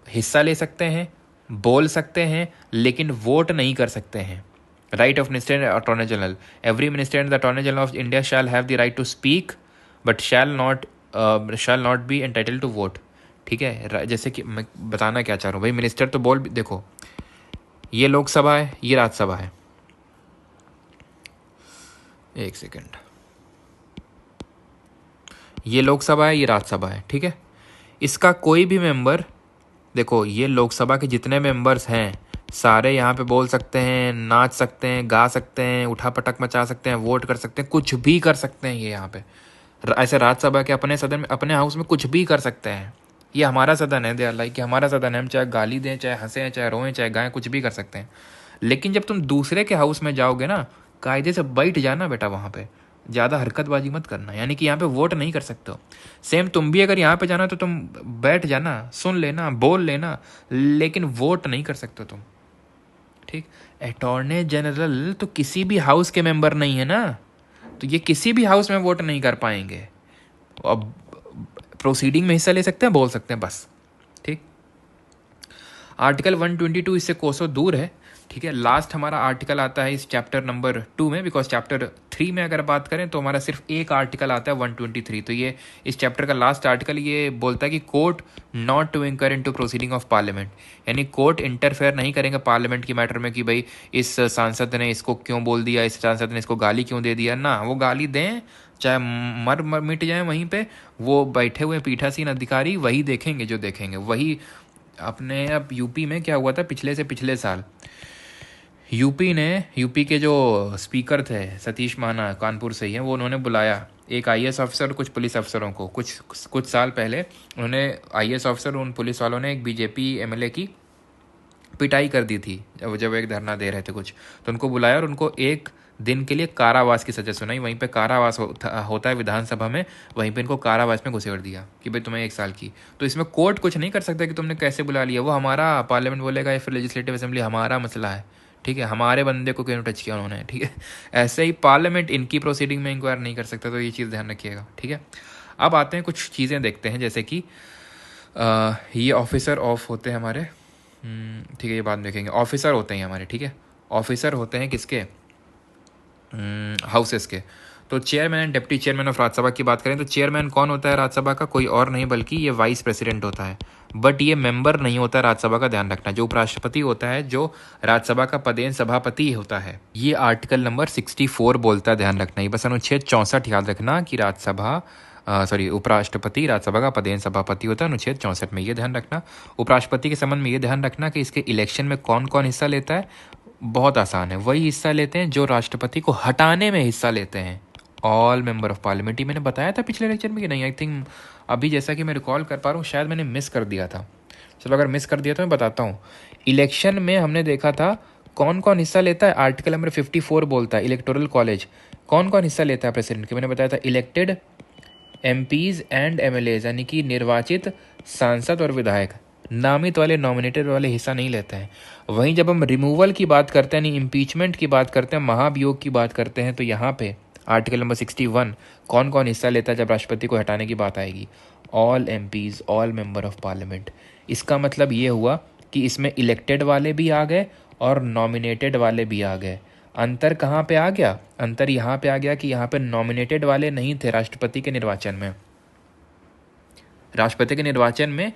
हिस्सा ले सकते हैं, बोल सकते हैं, लेकिन वोट नहीं कर सकते हैं। Right of minister and attorney general, every minister and the attorney general of India shall have the right to speak but shall not be entitle to vote. ठीक है, जैसे कि मैं बताना क्या चाह रहा हूँ भाई, मिनिस्टर तो बोल, देखो ये लोकसभा है, ये राज्यसभा है, एक सेकेंड, ये लोकसभा है, ये राज्यसभा है, ठीक है। इसका कोई भी मेंबर, देखो ये लोकसभा के जितने मेंबर्स हैं सारे यहाँ पे बोल सकते हैं, नाच सकते हैं, गा सकते हैं, उठा पटक मचा सकते हैं, वोट कर सकते हैं, कुछ भी कर सकते हैं ये यहाँ पे। ऐसे राज्यसभा के अपने सदन में, अपने हाउस में कुछ भी कर सकते हैं। ये हमारा सदन है, दे आर लाइक कि हमारा सदन है, हम चाहे गाली दें, चाहे हंसें, चाहे रोएं, चाहे गाएं, कुछ भी कर सकते हैं। लेकिन जब तुम दूसरे के हाउस में जाओगे ना, कायदे से बैठ जाना बेटा, वहाँ पे ज़्यादा हरकतबाजी मत करना, यानी कि यहाँ पे वोट नहीं कर सकते हो। सेम तुम भी अगर यहाँ पे जाना तो तुम बैठ जाना, सुन लेना, बोल लेना, लेकिन वोट नहीं कर सकते तुम, ठीक। अटॉर्नी जनरल तो किसी भी हाउस के मेंबर नहीं है ना, तो ये किसी भी हाउस में वोट नहीं कर पाएंगे। अब प्रोसीडिंग में हिस्सा ले सकते हैं, बोल सकते हैं, बस, ठीक। आर्टिकल 122 इससे कोसों दूर है, ठीक है। लास्ट हमारा आर्टिकल आता है इस चैप्टर नंबर 2 में, बिकॉज चैप्टर 3 में अगर बात करें तो हमारा सिर्फ एक आर्टिकल आता है 123। तो ये इस चैप्टर का लास्ट आर्टिकल ये बोलता है कि कोर्ट नॉट टू इंकर इनटू प्रोसीडिंग ऑफ पार्लियामेंट, यानी कोर्ट इंटरफेयर नहीं करेंगे पार्लियामेंट की मैटर में कि भाई इस सांसद ने इसको क्यों बोल दिया, इस सांसद ने इसको गाली क्यों दे दिया, ना, वो गाली दें चाहे मर मिट जाए वहीं पे, वो बैठे हुए पीठासीन अधिकारी वही देखेंगे जो देखेंगे वही। अपने अब यूपी में क्या हुआ था पिछले से पिछले साल, यूपी के जो स्पीकर थे सतीश महाना, कानपुर से ही हैं, वो उन्होंने बुलाया एक आईएएस ऑफिसर और कुछ पुलिस अफसरों को। कुछ साल पहले उन्होंने आईएएस ऑफिसर, उन पुलिस वालों ने एक बीजेपी एमएलए की पिटाई कर दी थी जब एक धरना दे रहे थे कुछ, तो उनको बुलाया और उनको 1 दिन के लिए कारावास की सजा सुनाई। वहीं पे कारावास होता है विधानसभा में, वहीं पे इनको कारावास में घुसेड़ दिया कि भाई तुम्हें 1 साल की। तो इसमें कोर्ट कुछ नहीं कर सकता कि तुमने कैसे बुला लिया, वो हमारा पार्लियामेंट बोलेगा या फिर लेजिस्लेटिव असेंबली हमारा मसला है, ठीक है, हमारे बंदे को क्यों टच किया उन्होंने, ठीक है। ऐसे ही पार्लियामेंट इनकी प्रोसीडिंग में इंक्वायर नहीं कर सकता, तो ये चीज़ ध्यान रखिएगा, ठीक है। अब आते हैं कुछ चीज़ें देखते हैं, जैसे कि ये ऑफिसर ऑफ होते हैं हमारे, ठीक है, ये बाद में देखेंगे। ऑफिसर होते हैं हमारे, ठीक है, ऑफिसर होते हैं किसके, हाउसेस के। तो chairman and deputy chairman of Rajya Sabha की बात करें तो चेयरमैन कौन होता है राज्यसभा का, कोई और नहीं बल्कि ये वाइस प्रेसिडेंट होता है, बट ये मेंबर नहीं होता राज्यसभा का, ध्यान रखना। जो उपराष्ट्रपति होता है, जो राज्यसभा का पदेन सभापति होता है, ये आर्टिकल नंबर 64 बोलता है, ध्यान रखना। ये बस अनुच्छेद 64 याद रखना कि उपराष्ट्रपति राज्यसभा का पदेन सभापति होता है, अनुच्छेद 64 में, ये ध्यान रखना। उपराष्ट्रपति के संबंध में ये ध्यान रखना कि इसके इलेक्शन में कौन कौन हिस्सा लेता है, बहुत आसान है, वही हिस्सा लेते हैं जो राष्ट्रपति को हटाने में हिस्सा लेते हैं, ऑल मेंबर ऑफ पार्लियामेंट। ये मैंने बताया था पिछले लेक्चर में कि नहीं, आई थिंक अभी जैसा कि मैं रिकॉल कर पा रहा हूँ, शायद मैंने मिस कर दिया था। चलो अगर मिस कर दिया तो मैं बताता हूँ। इलेक्शन में हमने देखा था कौन कौन हिस्सा लेता है, आर्टिकल नंबर 54 बोलता है इलेक्टोरल कॉलेज कौन कौन हिस्सा लेता है प्रेसिडेंट के। मैंने बताया था इलेक्टेड एमपीज एंड एमएलएज, यानी कि निर्वाचित सांसद और विधायक, नामित वाले नॉमिनेटेड वाले हिस्सा नहीं लेते हैं। वहीं जब हम रिमूवल की बात करते हैं, यानी इम्पीचमेंट की बात करते हैं, महाभियोग की बात करते हैं, तो यहाँ पे आर्टिकल नंबर 61 कौन कौन हिस्सा लेता है जब राष्ट्रपति को हटाने की बात आएगी, all MPs, all member of parliament. इसका मतलब ये हुआ कि इसमें इलेक्टेड वाले भी आ गए और नॉमिनेटेड वाले भी आ गए। अंतर कहाँ पे आ गया, अंतर यहाँ पे आ गया कि यहाँ पे नॉमिनेटेड वाले नहीं थे राष्ट्रपति के निर्वाचन में, राष्ट्रपति के निर्वाचन में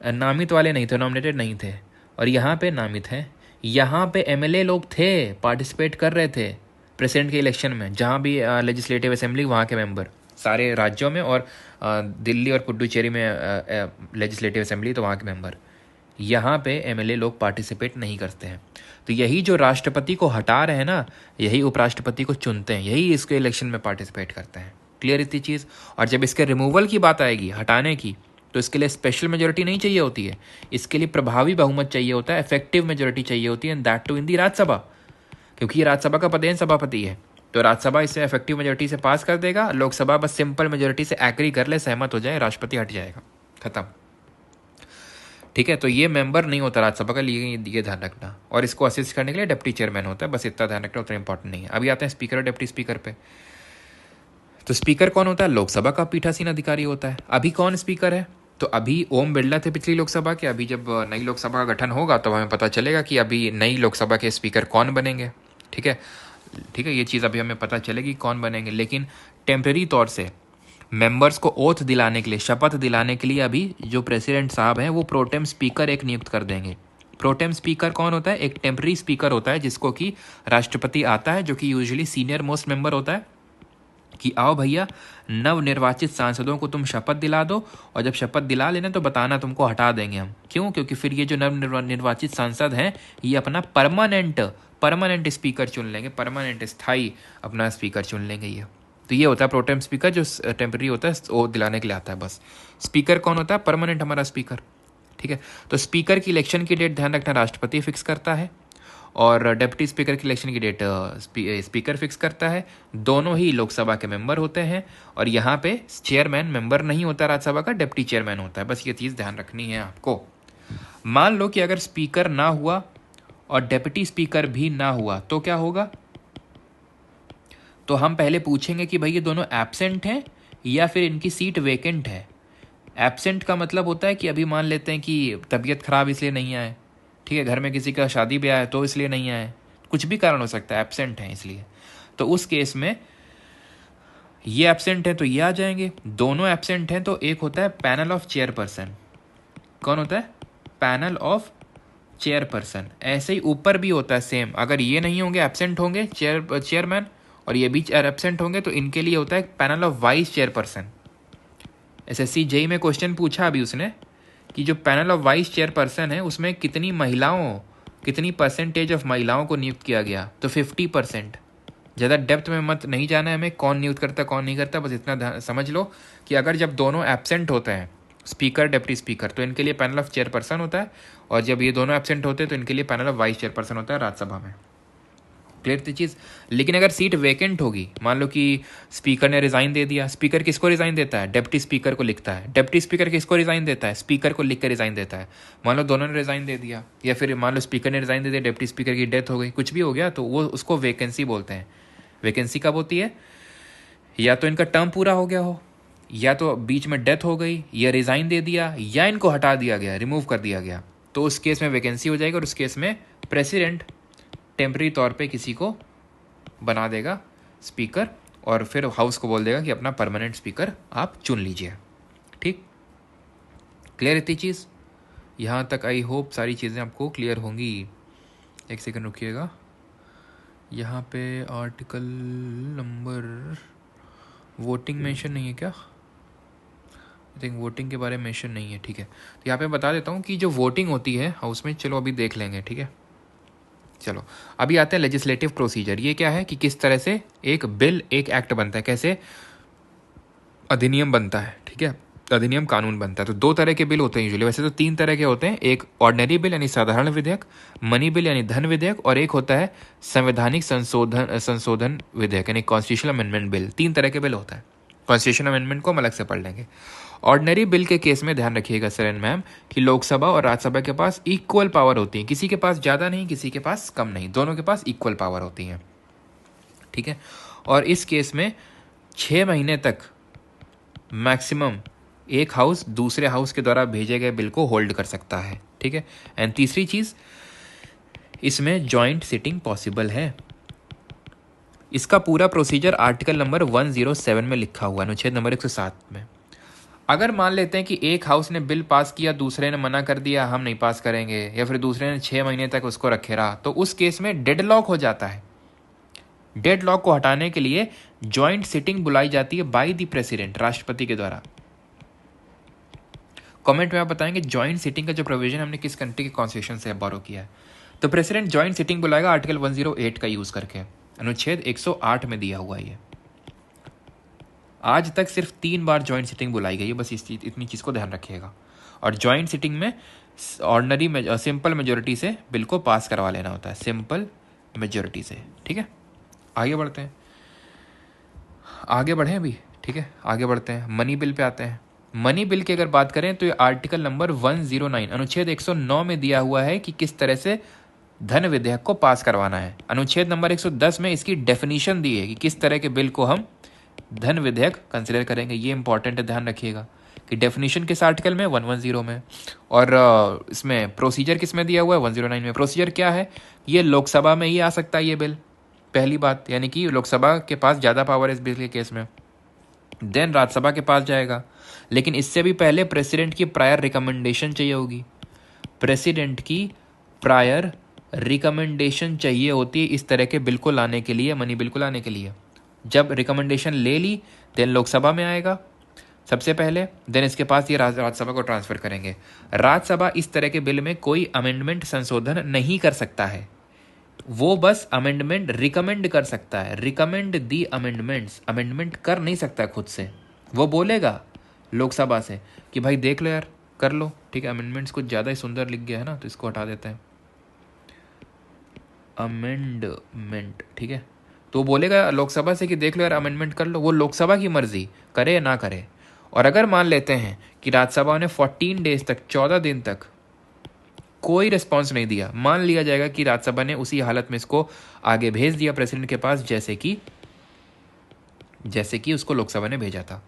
नामित वाले नहीं थे, नॉमिनेटेड नहीं थे, और यहाँ पे नामित हैं। यहाँ पे एमएलए लोग थे, पार्टिसिपेट कर रहे थे प्रेसिडेंट के इलेक्शन में, जहाँ भी लेजिस्लेटिव असेंबली वहाँ के मेंबर सारे राज्यों में, और दिल्ली और पुडुचेरी में लेजिस्लेटिव असेंबली तो वहाँ के मेंबर। यहाँ पे एमएलए लोग पार्टिसिपेट नहीं करते हैं। तो यही जो राष्ट्रपति को हटा रहे हैं ना, यही उपराष्ट्रपति को चुनते हैं, यही इसके इलेक्शन में पार्टिसिपेट करते हैं। क्लियर इतनी चीज़। और जब इसके रिमूवल की बात आएगी, हटाने की, तो इसके लिए स्पेशल मेजोरिटी नहीं चाहिए होती है, इसके लिए प्रभावी बहुमत चाहिए होता है, इफेक्टिव मेजोरिटी चाहिए होती है, एंड दैट टू इन दी राज्यसभा, क्योंकि ये राज्यसभा का पदेन सभापति है। तो राज्यसभा इसे इफेक्टिव मेजोरिटी से पास कर देगा, लोकसभा बस सिंपल मेजोरिटी से एग्री कर ले, सहमत हो जाए, राष्ट्रपति हट जाएगा, खत्म। ठीक है, तो ये मेंबर नहीं होता राज्यसभा का, ये ध्यान रखना। और इसको असिस्ट करने के लिए डिप्टी चेयरमैन होता है, बस इतना ध्यान रखना, उतना इंपॉर्टेंट नहीं है। अभी आते हैं स्पीकर और डिप्टी स्पीकर पे। तो स्पीकर कौन होता है? लोकसभा का पीठासीन अधिकारी होता है। अभी कौन स्पीकर है? तो अभी ओम बिरला थे पिछली लोकसभा के। अभी जब नई लोकसभा का गठन होगा तो हमें पता चलेगा कि अभी नई लोकसभा के स्पीकर कौन बनेंगे। ठीक है, ठीक है, ये चीज़ अभी हमें पता चलेगी कौन बनेंगे। लेकिन टेम्प्रेरी तौर से मेंबर्स को ओथ दिलाने के लिए, शपथ दिलाने के लिए अभी जो प्रेसिडेंट साहब हैं वो प्रोटेम स्पीकर एक नियुक्त कर देंगे। प्रोटेम स्पीकर कौन होता है? एक टेम्प्रेरी स्पीकर होता है जिसको कि राष्ट्रपति आता है, जो कि यूजुअली सीनियर मोस्ट मेंबर होता है, कि आओ भैया नवनिर्वाचित सांसदों को तुम शपथ दिला दो, और जब शपथ दिला लेना तो बताना, तुमको हटा देंगे हम। क्यों? क्योंकि फिर ये जो नवनिर्वाचित सांसद हैं ये अपना परमानेंट स्पीकर चुन लेंगे, परमानेंट स्थायी अपना स्पीकर चुन लेंगे ये। तो ये होता है प्रोटेम स्पीकर, जो टेम्पररी होता है वो दिलाने के लिए आता है बस। स्पीकर कौन होता है? परमानेंट हमारा स्पीकर। ठीक है, तो स्पीकर की इलेक्शन की डेट ध्यान रखना राष्ट्रपति फिक्स करता है, और डिप्टी स्पीकर की इलेक्शन की डेट स्पीकर फिक्स करता है। दोनों ही लोकसभा के मेंबर होते हैं, और यहाँ पे चेयरमैन मेंबर नहीं होता राज्यसभा का, डिप्टी चेयरमैन होता है। बस ये चीज़ ध्यान रखनी है आपको। मान लो कि अगर स्पीकर ना हुआ और डिप्टी स्पीकर भी ना हुआ तो क्या होगा? तो हम पहले पूछेंगे कि भाई ये दोनों एब्सेंट हैं या फिर इनकी सीट वेकेंट है। एब्सेंट का मतलब होता है कि अभी मान लेते हैं कि तबीयत खराब इसलिए नहीं आए, ठीक है, घर में किसी का शादी ब्याह है तो इसलिए नहीं आए, कुछ भी कारण हो सकता है, एब्सेंट हैं इसलिए। तो उस केस में ये एब्सेंट है तो ये आ जाएंगे। दोनों एब्सेंट हैं तो एक होता है पैनल ऑफ चेयरपर्सन। कौन होता है? Panel of chairperson. ऐसे ही ऊपर भी होता है सेम। अगर ये नहीं होंगे, एब्सेंट होंगे चेयरमैन, और ये भी एब्सेंट होंगे, तो इनके लिए होता है panel of vice chairperson. SSC JE में क्वेश्चन पूछा अभी उसने कि जो पैनल ऑफ वाइस चेयरपर्सन है उसमें कितनी परसेंटेज ऑफ महिलाओं को नियुक्त किया गया? तो 50%। ज़्यादा डेप्थ में मत नहीं जाना है हमें, कौन नियुक्त करता कौन नहीं करता, बस इतना समझ लो कि अगर जब दोनों एब्सेंट होते हैं, स्पीकर डिप्टी स्पीकर, तो इनके लिए पैनल ऑफ चेयरपर्सन होता है, और जब ये दोनों एब्सेंट होते हैं तो इनके लिए पैनल ऑफ वाइस चेयरपर्सन होता है राज्यसभा में। क्लियर थी चीज़? लेकिन अगर सीट वेकेंट होगी, मान लो कि स्पीकर ने रिजाइन दे दिया। स्पीकर किसको रिजाइन देता है? डिप्टी स्पीकर को लिखता है। डिप्टी स्पीकर किसको रिजाइन देता है? स्पीकर को लिख कर रिजाइन देता है। मान लो दोनों ने रिजाइन दे दिया, या फिर मान लो स्पीकर ने रिजाइन दे दिया, डिप्टी स्पीकर की डेथ हो गई, कुछ भी हो गया, तो वो उसको वैकेंसी बोलते हैं। वैकेंसी कब होती है? या तो इनका टर्म पूरा हो गया हो, या तो बीच में डेथ हो गई, या रिजाइन दे दिया, या इनको हटा दिया गया, रिमूव कर दिया गया, तो उस केस में वैकेंसी हो जाएगी। और उस केस में प्रेसिडेंट टेम्पररी तौर पे किसी को बना देगा स्पीकर, और फिर हाउस को बोल देगा कि अपना परमानेंट स्पीकर आप चुन लीजिए। ठीक, क्लियर इतनी चीज़? यहाँ तक आई होप सारी चीज़ें आपको क्लियर होंगी। एक सेकंड रुकिएगा, यहाँ पे आर्टिकल नंबर वोटिंग मेंशन नहीं है क्या? आई थिंक वोटिंग के बारे में मेंशन नहीं है। ठीक है, तो यहाँ पे बता देता हूँ कि जो वोटिंग होती है हाउस में, चलो अभी देख लेंगे। ठीक है, चलो अभी आते हैं लेजिस्लेटिव प्रोसीजर। ये क्या है कि किस तरह से एक बिल, एक एक्ट बनता है, कैसे अधिनियम बनता है। ठीक है, अधिनियम कानून बनता है। तो दो तरह के बिल होते हैं यूजुअली, वैसे तो तीन तरह के होते हैं। एक ऑर्डिनरी बिल यानी साधारण विधेयक, मनी बिल यानी धन विधेयक, और एक होता है संवैधानिक संशोधन विधेयक यानी कॉन्स्टिट्यूशनल अमेंडमेंट बिल। तीन तरह के बिल होता है। कॉन्स्टिट्यूशनल अमेंडमेंट को हम अलग से पढ़ लेंगे। ऑर्डिनरी बिल के केस में ध्यान रखिएगा सर एंड मैम कि लोकसभा और राज्यसभा के पास इक्वल पावर होती है। किसी के पास ज़्यादा नहीं, किसी के पास कम नहीं, दोनों के पास इक्वल पावर होती है। ठीक है, और इस केस में 6 महीने तक मैक्सिमम एक हाउस दूसरे हाउस के द्वारा भेजे गए बिल को होल्ड कर सकता है। ठीक है, एंड तीसरी चीज़, इसमें जॉइंट सिटिंग पॉसिबल है। इसका पूरा प्रोसीजर आर्टिकल नंबर 107 में लिखा हुआ है, अनुच्छेद नंबर 107 में। अगर मान लेते हैं कि एक हाउस ने बिल पास किया, दूसरे ने मना कर दिया हम नहीं पास करेंगे, या फिर दूसरे ने 6 महीने तक उसको रखे रहा, तो उस केस में डेडलॉक हो जाता है। डेडलॉक को हटाने के लिए जॉइंट सिटिंग बुलाई जाती है बाय द प्रेसिडेंट, राष्ट्रपति के द्वारा। कमेंट में आप बताएंगे जॉइंट सिटिंग का जो प्रोविजन हमने किस कंट्री के कॉन्स्टिट्यूशन से बोरो किया है। तो प्रेसिडेंट जॉइंट सिटिंग बुलाएगा आर्टिकल 108 का यूज करके, अनुच्छेद 108 में दिया हुआ है। आज तक सिर्फ 3 बार जॉइंट सिटिंग बुलाई गई है, बस इतनी चीज़ को ध्यान रखिएगा। और जॉइंट सिटिंग में ऑर्डिनरी सिंपल मेजोरिटी से बिल को पास करवा लेना होता है, सिंपल मेजोरिटी से। ठीक है, आगे बढ़ते हैं, आगे बढ़ें अभी। ठीक है, आगे बढ़ते हैं, मनी बिल पे आते हैं। मनी बिल की अगर बात करें तो ये आर्टिकल नंबर 109 अनुच्छेद 109 में दिया हुआ है कि किस तरह से धन विधेयक को पास करवाना है। अनुच्छेद नंबर 110 में इसकी डेफिनेशन दी है कि किस तरह के बिल को हम धन विधेयक कंसिडर करेंगे। ये इंपॉर्टेंट है, ध्यान रखिएगा कि डेफिनेशन किस आर्टिकल में, 110 में, और इसमें प्रोसीजर किस में दिया हुआ है, 109 में। प्रोसीजर क्या है, ये लोकसभा में ही आ सकता है ये बिल, पहली बात, यानी कि लोकसभा के पास ज़्यादा पावर है इस बिल के केस में। देन राज्यसभा के पास जाएगा, लेकिन इससे भी पहले प्रेसिडेंट की प्रायर रिकमेंडेशन चाहिए होगी। प्रेसिडेंट की प्रायर रिकमेंडेशन चाहिए होती है इस तरह के बिल को लाने के लिए, मनी बिल को लाने के लिए। जब रिकमेंडेशन ले ली देन लोकसभा में आएगा सबसे पहले, देन इसके पास ये राज्यसभा को ट्रांसफर करेंगे। राज्यसभा इस तरह के बिल में कोई अमेंडमेंट संशोधन नहीं कर सकता है, वो बस अमेंडमेंट रिकमेंड कर सकता है, रिकमेंड दी अमेंडमेंट्स, अमेंडमेंट कर नहीं सकता खुद से। वो बोलेगा लोकसभा से कि भाई देख लो यार, कर लो, ठीक है। अमेंडमेंट्स कुछ ज़्यादा ही सुंदर लिख गया है ना, तो इसको हटा देते हैं, अमेंडमेंट, ठीक है। तो बोलेगा लोकसभा से कि देख लो यार, अमेंडमेंट कर लो। वो लोकसभा की मर्जी, करे या ना करे। और अगर मान लेते हैं कि राज्यसभा ने 14 डेज तक, 14 दिन तक कोई रिस्पॉन्स नहीं दिया, मान लिया जाएगा कि राज्यसभा ने उसी हालत में इसको आगे भेज दिया प्रेसिडेंट के पास, जैसे कि उसको लोकसभा ने भेजा था।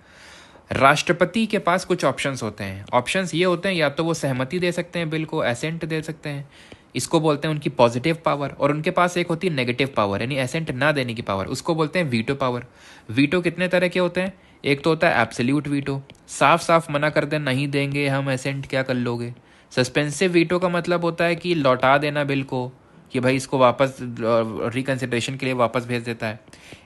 राष्ट्रपति के पास कुछ ऑप्शंस होते हैं। ऑप्शंस ये होते हैं, या तो वो सहमति दे सकते हैं बिल को, एसेंट दे सकते हैं, इसको बोलते हैं उनकी पॉजिटिव पावर। और उनके पास एक होती है नेगेटिव पावर, यानी एसेंट ना देने की पावर, उसको बोलते हैं वीटो पावर। वीटो कितने तरह के होते हैं, एक तो होता है एब्सोल्यूट वीटो, साफ साफ मना कर दे, नहीं देंगे हम एसेंट, क्या कर लोगे। सस्पेंसिव वीटो का मतलब होता है कि लौटा देना बिल को, कि भाई इसको वापस रिकन्सिडरेशन के लिए वापस भेज देता है।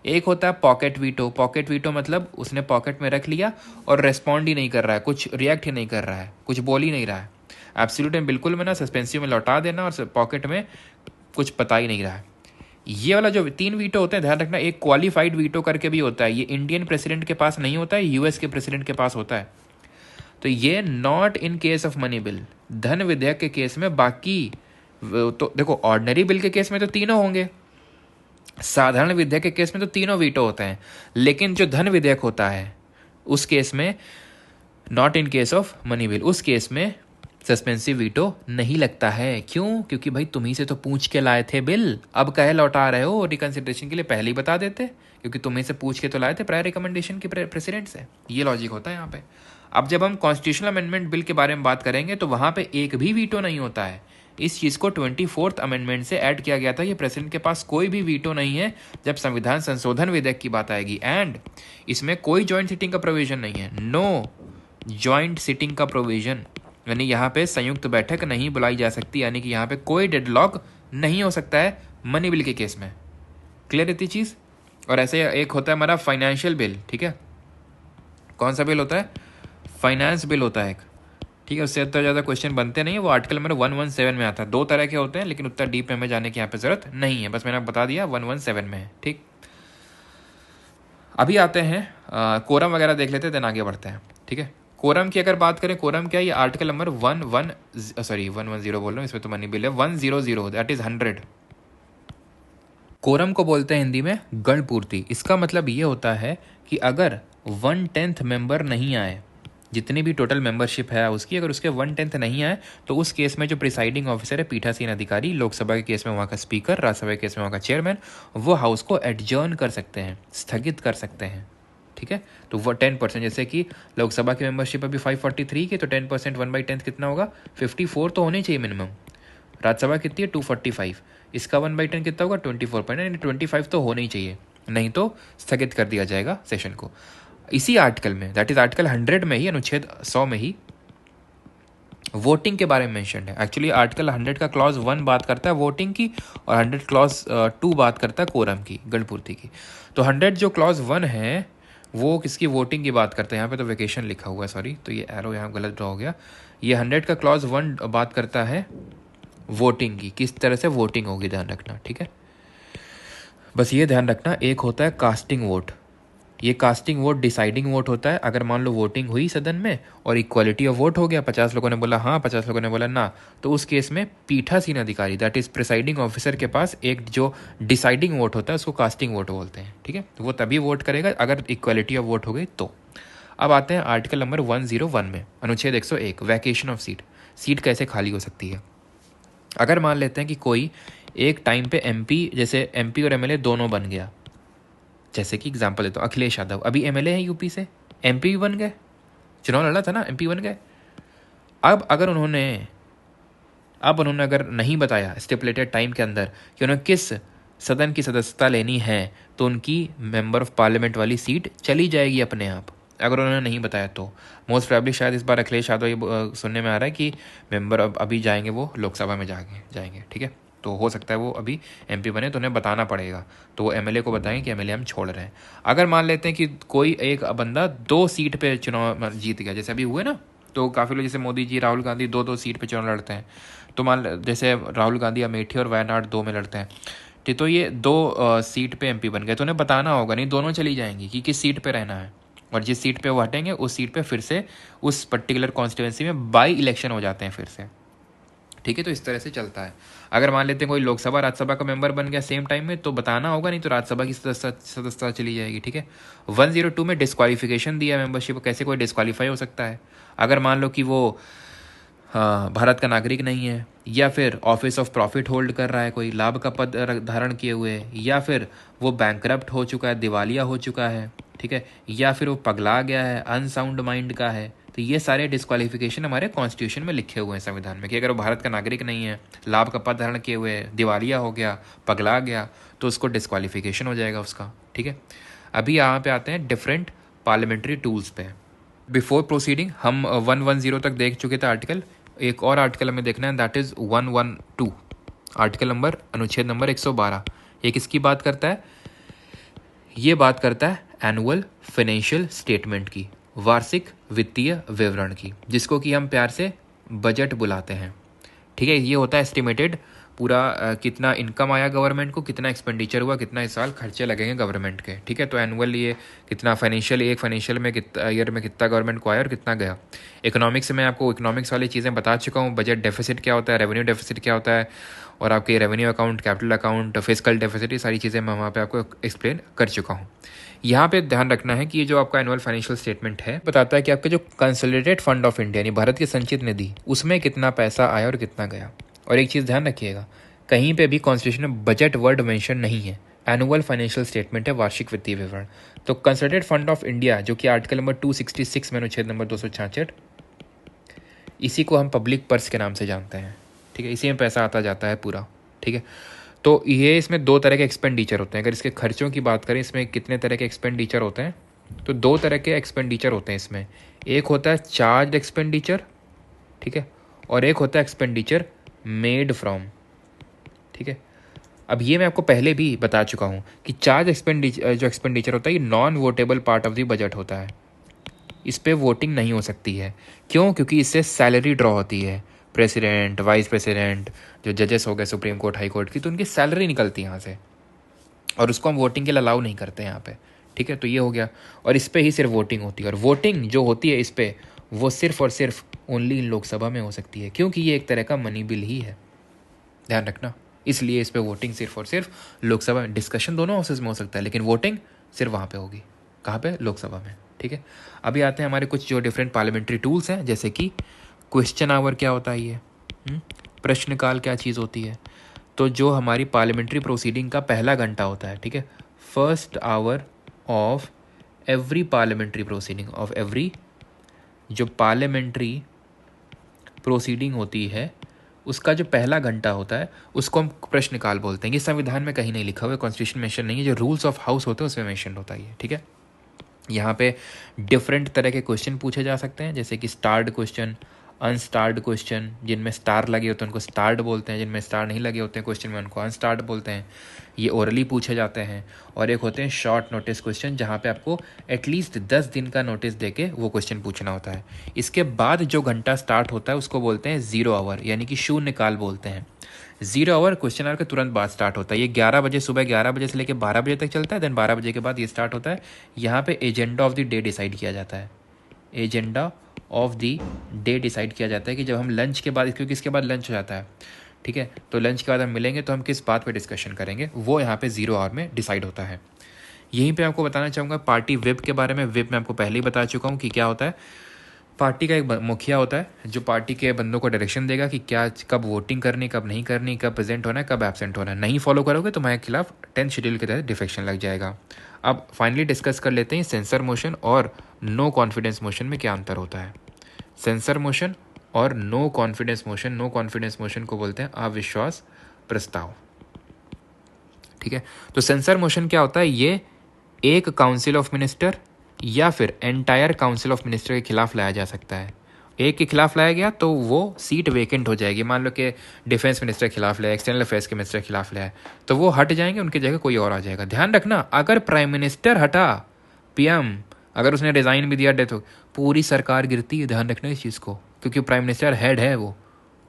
एक होता है पॉकेट वीटो। पॉकेट वीटो मतलब उसने पॉकेट में रख लिया और रेस्पॉन्ड ही नहीं कर रहा है, कुछ रिएक्ट ही नहीं कर रहा है, कुछ बोल ही नहीं रहा है। एब्सोल्यूट में बिल्कुल मना, सस्पेंसिव में लौटा देना, और पॉकेट में कुछ पता ही नहीं रहा है। ये वाला जो 3 वीटो होते हैं, ध्यान रखना, एक क्वालिफाइड वीटो करके भी होता है। ये इंडियन प्रेसिडेंट के पास नहीं होता है, यूएस के प्रेसिडेंट के पास होता है। तो ये not in case of money bill, धन विधेयक के केस में। बाकी तो देखो, ऑर्डिनरी बिल के केस में तो तीनों होंगे, साधारण विधेयक के केस में तो तीनों वीटो होते हैं, लेकिन जो धन विधेयक होता है उस केस में, not in case of money bill, उस केस में सस्पेंसिव वीटो नहीं लगता है। क्यों? क्योंकि भाई तुम्ही से तो पूछ के लाए थे बिल, अब कहे लौटा रहे हो रिकंसिडरेशन के लिए, पहले ही बता देते, क्योंकि तुम्ही से पूछ के तो लाए थे प्रायर रिकमेंडेशन के प्रेसिडेंट से। ये लॉजिक होता है यहाँ पे। अब जब हम कॉन्स्टिट्यूशनल अमेंडमेंट बिल के बारे में बात करेंगे तो वहाँ पे एक भी वीटो नहीं होता है। इस चीज़ को 24th अमेंडमेंट से ऐड किया गया था। ये प्रेसिडेंट के पास कोई भी वीटो नहीं है जब संविधान संशोधन विधेयक की बात आएगी। एंड इसमें कोई जॉइंट सिटिंग का प्रोविजन नहीं है, नो जॉइंट सिटिंग का प्रोविजन, यानी यहाँ पे संयुक्त बैठक नहीं बुलाई जा सकती, यानी कि यहाँ पे कोई डेडलॉक नहीं हो सकता है मनी बिल के केस में। क्लियर इतनी चीज़। और ऐसे एक होता है हमारा फाइनेंशियल बिल, ठीक है। कौन सा बिल होता है? फाइनेंस बिल होता है एक, ठीक है। उससे उतना ज़्यादा क्वेश्चन बनते नहीं है, वो आर्टिकल नंबर 117 में आता है। 2 तरह के होते हैं, लेकिन उतना डीप में हमें जाने की यहाँ पे ज़रूरत नहीं है, बस मैंने बता दिया 117 में है, ठीक। अभी आते हैं कोरम वगैरह देख लेते हैं, देन आगे बढ़ते हैं, ठीक है। कोरम की अगर बात करें, कोरम क्या है? ये आर्टिकल नंबर 110 बोल रहा हूँ, इसमें तो मनी बिल है 100, दैट इज 100। कोरम को बोलते हैं हिंदी में गण पूर्ति। इसका मतलब ये होता है कि अगर 1/10 मेंबर नहीं आए, जितनी भी टोटल मेंबरशिप है उसकी, अगर उसके 1/10 नहीं आए तो उस केस में जो प्रिसाइडिंग ऑफिसर है, पीठासीन अधिकारी, लोकसभा के केस में वहाँ का स्पीकर, राज्यसभा के केस में वहाँ का चेयरमैन, वो हाउस को एडजर्न कर सकते हैं, स्थगित कर सकते हैं, ठीक है। तो वो 10%, जैसे कि लोकसभा की मेंबरशिप अभी 543 की, तो 10% 1/10 कितना होगा? 54 तो होने चाहिए मिनिमम। राज्यसभा कितनी है? 245, इसका 1/10 कितना होगा? 24%, यानी 25 तो होना ही चाहिए, नहीं तो स्थगित कर दिया जाएगा सेशन को। इसी आर्टिकल में, दैट इज आर्टिकल 100 में ही, अनुच्छेद 100 में ही वोटिंग के बारे में मेंशन है। एक्चुअली आर्टिकल 100 का क्लॉज 1 बात करता है वोटिंग की, और 100 क्लॉज 2 बात करता है कोरम की, गणपूर्ति की। तो 100 जो क्लॉज 1 है वो किसकी? वोटिंग की बात करते हैं। यहाँ पे तो वेकेशन लिखा हुआ है, सॉरी, तो ये एरो यहाँ गलत ड्रॉ हो गया। ये 100 का क्लॉज 1 बात करता है वोटिंग की, किस तरह से वोटिंग होगी, ध्यान रखना, ठीक है। बस ये ध्यान रखना, एक होता है कास्टिंग वोट। ये कास्टिंग वोट डिसाइडिंग वोट होता है। अगर मान लो वोटिंग हुई सदन में और इक्वालिटी ऑफ वोट हो गया, 50 लोगों ने बोला हाँ, 50 लोगों ने बोला ना, तो उस केस में पीठासीन अधिकारी, दैट इज प्रिसाइडिंग ऑफिसर के पास एक जो डिसाइडिंग वोट होता है उसको कास्टिंग वोट बोलते हैं, ठीक है। तो वो तभी वोट करेगा अगर इक्वालिटी ऑफ वोट हो गई तो। अब आते हैं आर्टिकल नंबर 101 में, अनुच्छेद 101, वैकेशन ऑफ सीट। सीट कैसे खाली हो सकती है? अगर मान लेते हैं कि कोई एक टाइम पे एमपी, जैसे एमपी और एमएलए दोनों बन गया, जैसे कि एग्जांपल देता हूँ, अखिलेश यादव अभी एमएलए हैं यूपी से, एमपी भी बन गए, चुनाव लड़ा था ना, एमपी बन गए। अब उन्होंने अगर नहीं बताया स्टिपुलेटेड टाइम के अंदर कि उन्हें किस सदन की सदस्यता लेनी है, तो उनकी मेंबर ऑफ पार्लियामेंट वाली सीट चली जाएगी अपने आप, अगर उन्होंने नहीं बताया तो। मोस्ट प्रोबेबली शायद इस बार अखिलेश यादव ये सुनने में आ रहा है कि मेंबर अभी जाएंगे, वो लोकसभा में जाएंगे, ठीक है। तो हो सकता है वो अभी एमपी बने तो उन्हें बताना पड़ेगा, तो वो एमएलए को बताएंगे कि एमएलए हम छोड़ रहे हैं। अगर मान लेते हैं कि कोई एक बंदा 2 सीट पे चुनाव जीत गया, जैसे अभी हुए ना, तो काफ़ी लोग जैसे मोदी जी, राहुल गांधी 2-2 सीट पे चुनाव लड़ते हैं, तो जैसे राहुल गांधी अमेठी और वायनाड 2 में लड़ते हैं, तो ये 2 सीट पे एमपी बन गए, तो उन्हें बताना होगा, नहीं दोनों चली जाएंगी कि किस सीट पे रहना है, और जिस सीट पे वो हटेंगे उस सीट पे फिर से उस पर्टिकुलर कॉन्स्टिट्यूंसी में बाई इलेक्शन हो जाते हैं फिर से, ठीक है। तो इस तरह से चलता है। अगर मान लेते हैं कोई लोकसभा राज्यसभा का मेंबर बन गया सेम टाइम में, तो बताना होगा, नहीं तो राज्यसभा की सदस्यता चली जाएगी, ठीक है। 102 में डिस्क्वालिफिकेशन दिया मेंबरशिप, कैसे कोई डिस्क्वालीफाई हो सकता है? अगर मान लो कि वो भारत का नागरिक नहीं है, या फिर ऑफिस ऑफ प्रॉफिट होल्ड कर रहा है, कोई लाभ का पद धारण किए हुए, या फिर वो बैंकरप्ट हो चुका है, दिवालिया हो चुका है, ठीक है, या फिर वो पगला गया है, अनसाउंड माइंड का है, तो ये सारे डिस्क्वालिफिकेशन हमारे कॉन्स्टिट्यूशन में लिखे हुए हैं संविधान में, कि अगर वो भारत का नागरिक नहीं है, लाभ का पद धारण किए हुए, दिवालिया हो गया, पगला गया, तो उसको डिस्क्वालिफिकेशन हो जाएगा उसका, ठीक है। अभी यहाँ पे आते हैं डिफरेंट पार्लियामेंट्री टूल्स पे। बिफोर प्रोसीडिंग हम 110 तक देख चुके थे आर्टिकल, एक और आर्टिकल हमें देखना है, दैट इज़ 112, आर्टिकल नंबर, अनुच्छेद नंबर 112। ये किसकी बात करता है? ये बात करता है एनुअल फाइनेंशियल स्टेटमेंट की, वार्षिक वित्तीय विवरण की, जिसको कि हम प्यार से बजट बुलाते हैं, ठीक है। ये होता है एस्टिमेटेड पूरा कितना इनकम आया गवर्नमेंट को, कितना एक्सपेंडिचर हुआ, कितना इस साल खर्चे लगेंगे गवर्नमेंट के, ठीक है। तो एनुअल ये कितना फाइनेंशियल, एक फाइनेंशियल में कितना ईयर में कितना गवर्नमेंट को आया और कितना गया। इकोनॉमिक्स में आपको इकोनॉमिक्स वाली चीज़ें बता चुका हूँ, बजट डेफिसिट क्या होता है, रेवेन्यू डेफिसिट क्या होता है, और आपके revenue account, capital account, physical deficit, ये सारी चीज़ें मैं वहाँ पे आपको एक्सप्लेन कर चुका हूँ। यहाँ पे ध्यान रखना है कि ये जो आपका एनुअल फाइनेंशियल स्टेटमेंट है, बताता है कि आपके जो कंसोलिडेटेड फंड ऑफ इंडिया, यानी भारत की संचित निधि, उसमें कितना पैसा आया और कितना गया। और एक चीज़ ध्यान रखिएगा, कहीं पे भी कॉन्स्टिट्यूशन में बजट वर्ड मेंशन नहीं है, एनुअल फाइनेंशियल स्टेटमेंट है, वार्षिक वित्तीय विवरण। तो कंसोलिडेटेड फंड ऑफ इंडिया, जो कि आर्टिकल नंबर 266 में अनुच्छेद नंबर 266, इसी को हम पब्लिक पर्स के नाम से जानते हैं, ठीक है। इसी में पैसा आता जाता है पूरा, ठीक है। तो ये इसमें 2 तरह के एक्सपेंडिचर होते हैं। अगर इसके खर्चों की बात करें, इसमें कितने तरह के एक्सपेंडिचर होते हैं, तो 2 तरह के एक्सपेंडिचर होते हैं इसमें। एक होता है चार्ज एक्सपेंडिचर, ठीक है, और एक होता है एक्सपेंडिचर मेड फ्रॉम, ठीक है। अब ये मैं आपको पहले भी बता चुका हूँ कि चार्ज एक्सपेंडिचर होता है, ये non votable part of the budget होता है, इस पर वोटिंग नहीं हो सकती है। क्यों? क्योंकि इससे सैलरी ड्रॉ होती है, प्रेसिडेंट, वाइस प्रेसिडेंट, जो जजेस हो गए सुप्रीम कोर्ट, हाई कोर्ट की, तो उनकी सैलरी निकलती है यहाँ से, और उसको हम वोटिंग के लिए अलाउ नहीं करते यहाँ पे, ठीक है। तो ये हो गया, और इस पर ही सिर्फ वोटिंग होती है, और वोटिंग जो होती है इस पर, वो सिर्फ और सिर्फ ओनली इन लोकसभा में हो सकती है, क्योंकि ये एक तरह का मनी बिल ही है, ध्यान रखना। इसलिए इस पर वोटिंग सिर्फ और सिर्फ लोकसभा में, डिस्कशन दोनों हाउसेज में हो सकता है, लेकिन वोटिंग सिर्फ वहाँ पे होगी, कहाँ पे? लोकसभा में, ठीक है। अभी आते हैं हमारे कुछ जो डिफरेंट पार्लियामेंट्री टूल्स हैं, जैसे कि क्वेश्चन आवर क्या होता है, ये प्रश्नकाल क्या चीज़ होती है। तो जो हमारी पार्लियामेंट्री प्रोसीडिंग का पहला घंटा होता है, ठीक है, first hour of every parliamentary proceeding, of every जो पार्लियामेंट्री प्रोसीडिंग होती है, उसका जो पहला घंटा होता है उसको हम प्रश्नकाल बोलते हैं। ये संविधान में कहीं नहीं लिखा हुआ है, कॉन्स्टिट्यूशन मेंशन नहीं है, जो रूल्स ऑफ हाउस होते हैं उसमें मेंशन होता है ये, ठीक है। यहाँ पे डिफरेंट तरह के क्वेश्चन पूछे जा सकते हैं, जैसे कि स्टार्ड क्वेश्चन, अनस्टार्ड क्वेश्चन, जिनमें स्टार लगे होते हैं उनको स्टार्ड बोलते हैं, जिनमें स्टार नहीं लगे होते हैं क्वेश्चन में उनको अनस्टार्ड बोलते हैं। ये ओरली पूछे जाते हैं। और एक होते हैं शॉर्ट नोटिस क्वेश्चन, जहाँ पे आपको एटलीस्ट 10 दिन का नोटिस देके वो क्वेश्चन पूछना होता है। इसके बाद जो घंटा स्टार्ट होता है उसको बोलते हैं 0 आवर, यानी कि शून्यकाल बोलते हैं। 0 आवर क्वेश्चन आवर के तुरंत बाद स्टार्ट होता है। ये 11 बजे, सुबह 11 बजे से लेकर 12 बजे तक चलता है। देन 12 बजे के बाद ये स्टार्ट होता है। यहाँ पे agenda of the day decide किया जाता है। Agenda of the day decide किया जाता है कि जब हम लंच के बाद, क्योंकि इसके बाद लंच हो जाता है, ठीक है, तो लंच के बाद हम मिलेंगे तो हम किस बात पे डिस्कशन करेंगे, वो यहाँ पे 0 आवर में डिसाइड होता है। यहीं पे आपको बताना चाहूँगा पार्टी विप के बारे में। विप मैं आपको पहले ही बता चुका हूँ कि क्या होता है। पार्टी का एक मुखिया होता है जो पार्टी के बंदों को डायरेक्शन देगा कि क्या कब वोटिंग करनी, कब नहीं करनी, कब प्रेजेंट होना है, कब एब्सेंट होना है। नहीं फॉलो करोगे तो तुम्हारे खिलाफ 10th शेड्यूल के तहत डिफेक्शन लग जाएगा। अब फाइनली डिस्कस कर लेते हैं सेंसर मोशन और नो कॉन्फिडेंस मोशन में क्या अंतर होता है। सेंसर मोशन और no confidence motion, no confidence motion को बोलते हैं अविश्वास प्रस्ताव। ठीक है, तो सेंसर मोशन क्या होता है, ये एक काउंसिल ऑफ मिनिस्टर या फिर एंटायर काउंसिल ऑफ मिनिस्टर के खिलाफ लाया जा सकता है। एक के खिलाफ लाया गया तो वो सीट वेकेंट हो जाएगी। मान लो कि डिफेंस मिनिस्टर के खिलाफ लाया, एक्सटर्नल अफेयर्स के मिनिस्टर के खिलाफ लाया, तो वो हट जाएंगे, उनकी जगह कोई और आ जाएगा। ध्यान रखना, अगर प्राइम मिनिस्टर हटा, पीएम अगर उसने रिजाइन भी दिया डेथ हो, पूरी सरकार गिरती है। ध्यान रखना इस चीज़ को, क्योंकि प्राइम मिनिस्टर हेड है वो।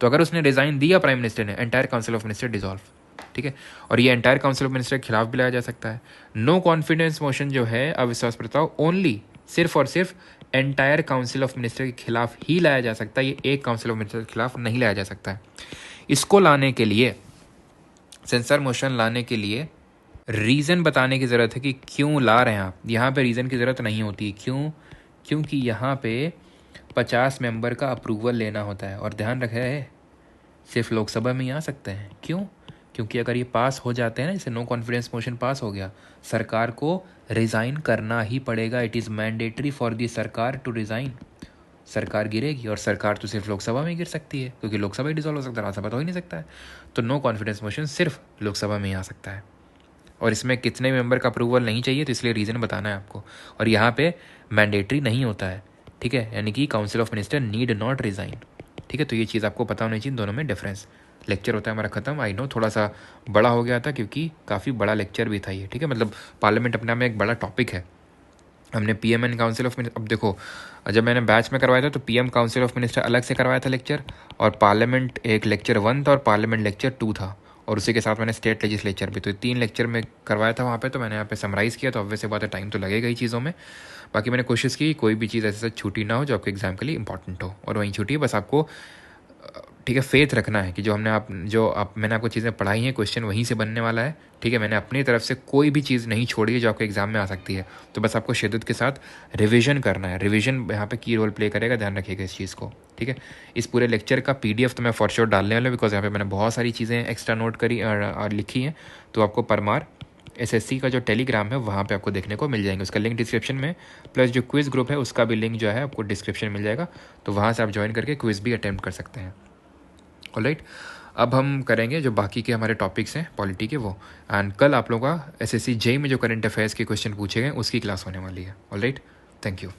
तो अगर उसने रिजाइन दिया प्राइम मिनिस्टर ने, entire council of minister dissolve. ठीक है, और ये एंटायर काउंसिल ऑफ मिनिस्टर के खिलाफ भी लाया जा सकता है। नो कॉन्फिडेंस मोशन जो है अविश्वास प्रस्ताव ओनली सिर्फ और सिर्फ एंटायर काउंसिल ऑफ मिनिस्टर के खिलाफ ही लाया जा सकता है। ये एक काउंसिल ऑफ मिनिस्टर के खिलाफ नहीं लाया जा सकता है। इसको लाने के लिए, सेंसर मोशन लाने के लिए रीज़न बताने की ज़रूरत है कि क्यों ला रहे हैं आप। यहाँ पे रीज़न की ज़रूरत नहीं होती। क्यों? क्योंकि यहाँ पे 50 मेंबर का अप्रूवल लेना होता है। और ध्यान रखें, सिर्फ लोकसभा में ही आ सकते हैं। क्यों? क्योंकि अगर ये पास हो जाते हैं ना, जैसे नो कॉन्फिडेंस मोशन पास हो गया, सरकार को रिज़ाइन करना ही पड़ेगा। It is mandatory for the सरकार टू रिज़ाइन। सरकार गिरेगी, और सरकार तो सिर्फ लोकसभा में गिर सकती है, क्योंकि लोकसभा ही डिसॉल्व हो सकता है, राज्यसभा तो हो ही नहीं सकता है। तो नो कॉन्फिडेंस मोशन सिर्फ लोकसभा में ही आ सकता है। और इसमें कितने मेंबर का अप्रूवल नहीं चाहिए, तो इसलिए रीज़न बताना है आपको। और यहाँ पे मैंडेटरी नहीं होता है। ठीक है, यानी कि council of minister need not resign. ठीक है, तो ये चीज़ आपको पता होनी चाहिए, दोनों में डिफरेंस। लेक्चर होता है हमारा ख़त्म। आई नो थोड़ा सा बड़ा हो गया था, क्योंकि काफ़ी बड़ा लेक्चर भी था ये। ठीक है, मतलब पार्लियामेंट अपने में एक बड़ा टॉपिक है। हमने PM and council of minister, अब देखो जब मैंने बैच में करवाया था तो पीएम काउंसिल ऑफ मिनिस्टर अलग से करवाया था लेक्चर, और पार्लियामेंट एक लेक्चर 1 था और पार्लियामेंट लेक्चर 2 था, और उसी के साथ मैंने स्टेट लेजिस्लेचर भी, तो 3 लेक्चर में करवाया था वहाँ पे। तो मैंने यहाँ पे समराइज़ किया, तो ऑब्वियस बात है टाइम तो लगेगा ही चीज़ों में। बाकी मैंने कोशिश की कोई भी चीज़ ऐसे छूटी ना हो जो आपके एग्जाम के लिए इंपॉर्टेंट हो, और वहीं छूटी है। बस आपको ठीक है फेथ रखना है कि मैंने आपको चीज़ें पढ़ाई हैं, क्वेश्चन वहीं से बनने वाला है। ठीक है, मैंने अपनी तरफ से कोई भी चीज़ नहीं छोड़ी है जो आपके एग्जाम में आ सकती है। तो बस आपको शिद्दत के साथ रिवीजन करना है। रिवीजन यहाँ पे की रोल प्ले करेगा, ध्यान रखिएगा इस चीज़ को। ठीक है, इस पूरे लेक्चर का PDF तो मैं फॉर श्योर डालने वाला हूँ, बिकॉज यहाँ पे मैंने बहुत सारी चीज़ें एक्स्ट्रा नोट करी और लिखी हैं। तो आपको परमार SSC का जो टेलीग्राम है वहाँ पे आपको देखने को मिल जाएंगे। उसका लिंक डिस्क्रिप्शन में, प्लस जो क्विज़ ग्रुप है उसका भी लिंक जो है आपको डिस्क्रिप्शन मिल जाएगा। तो वहाँ से आप ज्वाइन करके क्विज़ भी अटेम्प्ट कर सकते हैं। ऑलराइट, अब हम करेंगे जो बाकी के हमारे टॉपिक्स हैं पॉलिटी के वो। एंड कल आप लोगों का SSC JEE में जो करंट अफेयर्स के क्वेश्चन पूछे गए उसकी क्लास होने वाली है। Alright, thank you.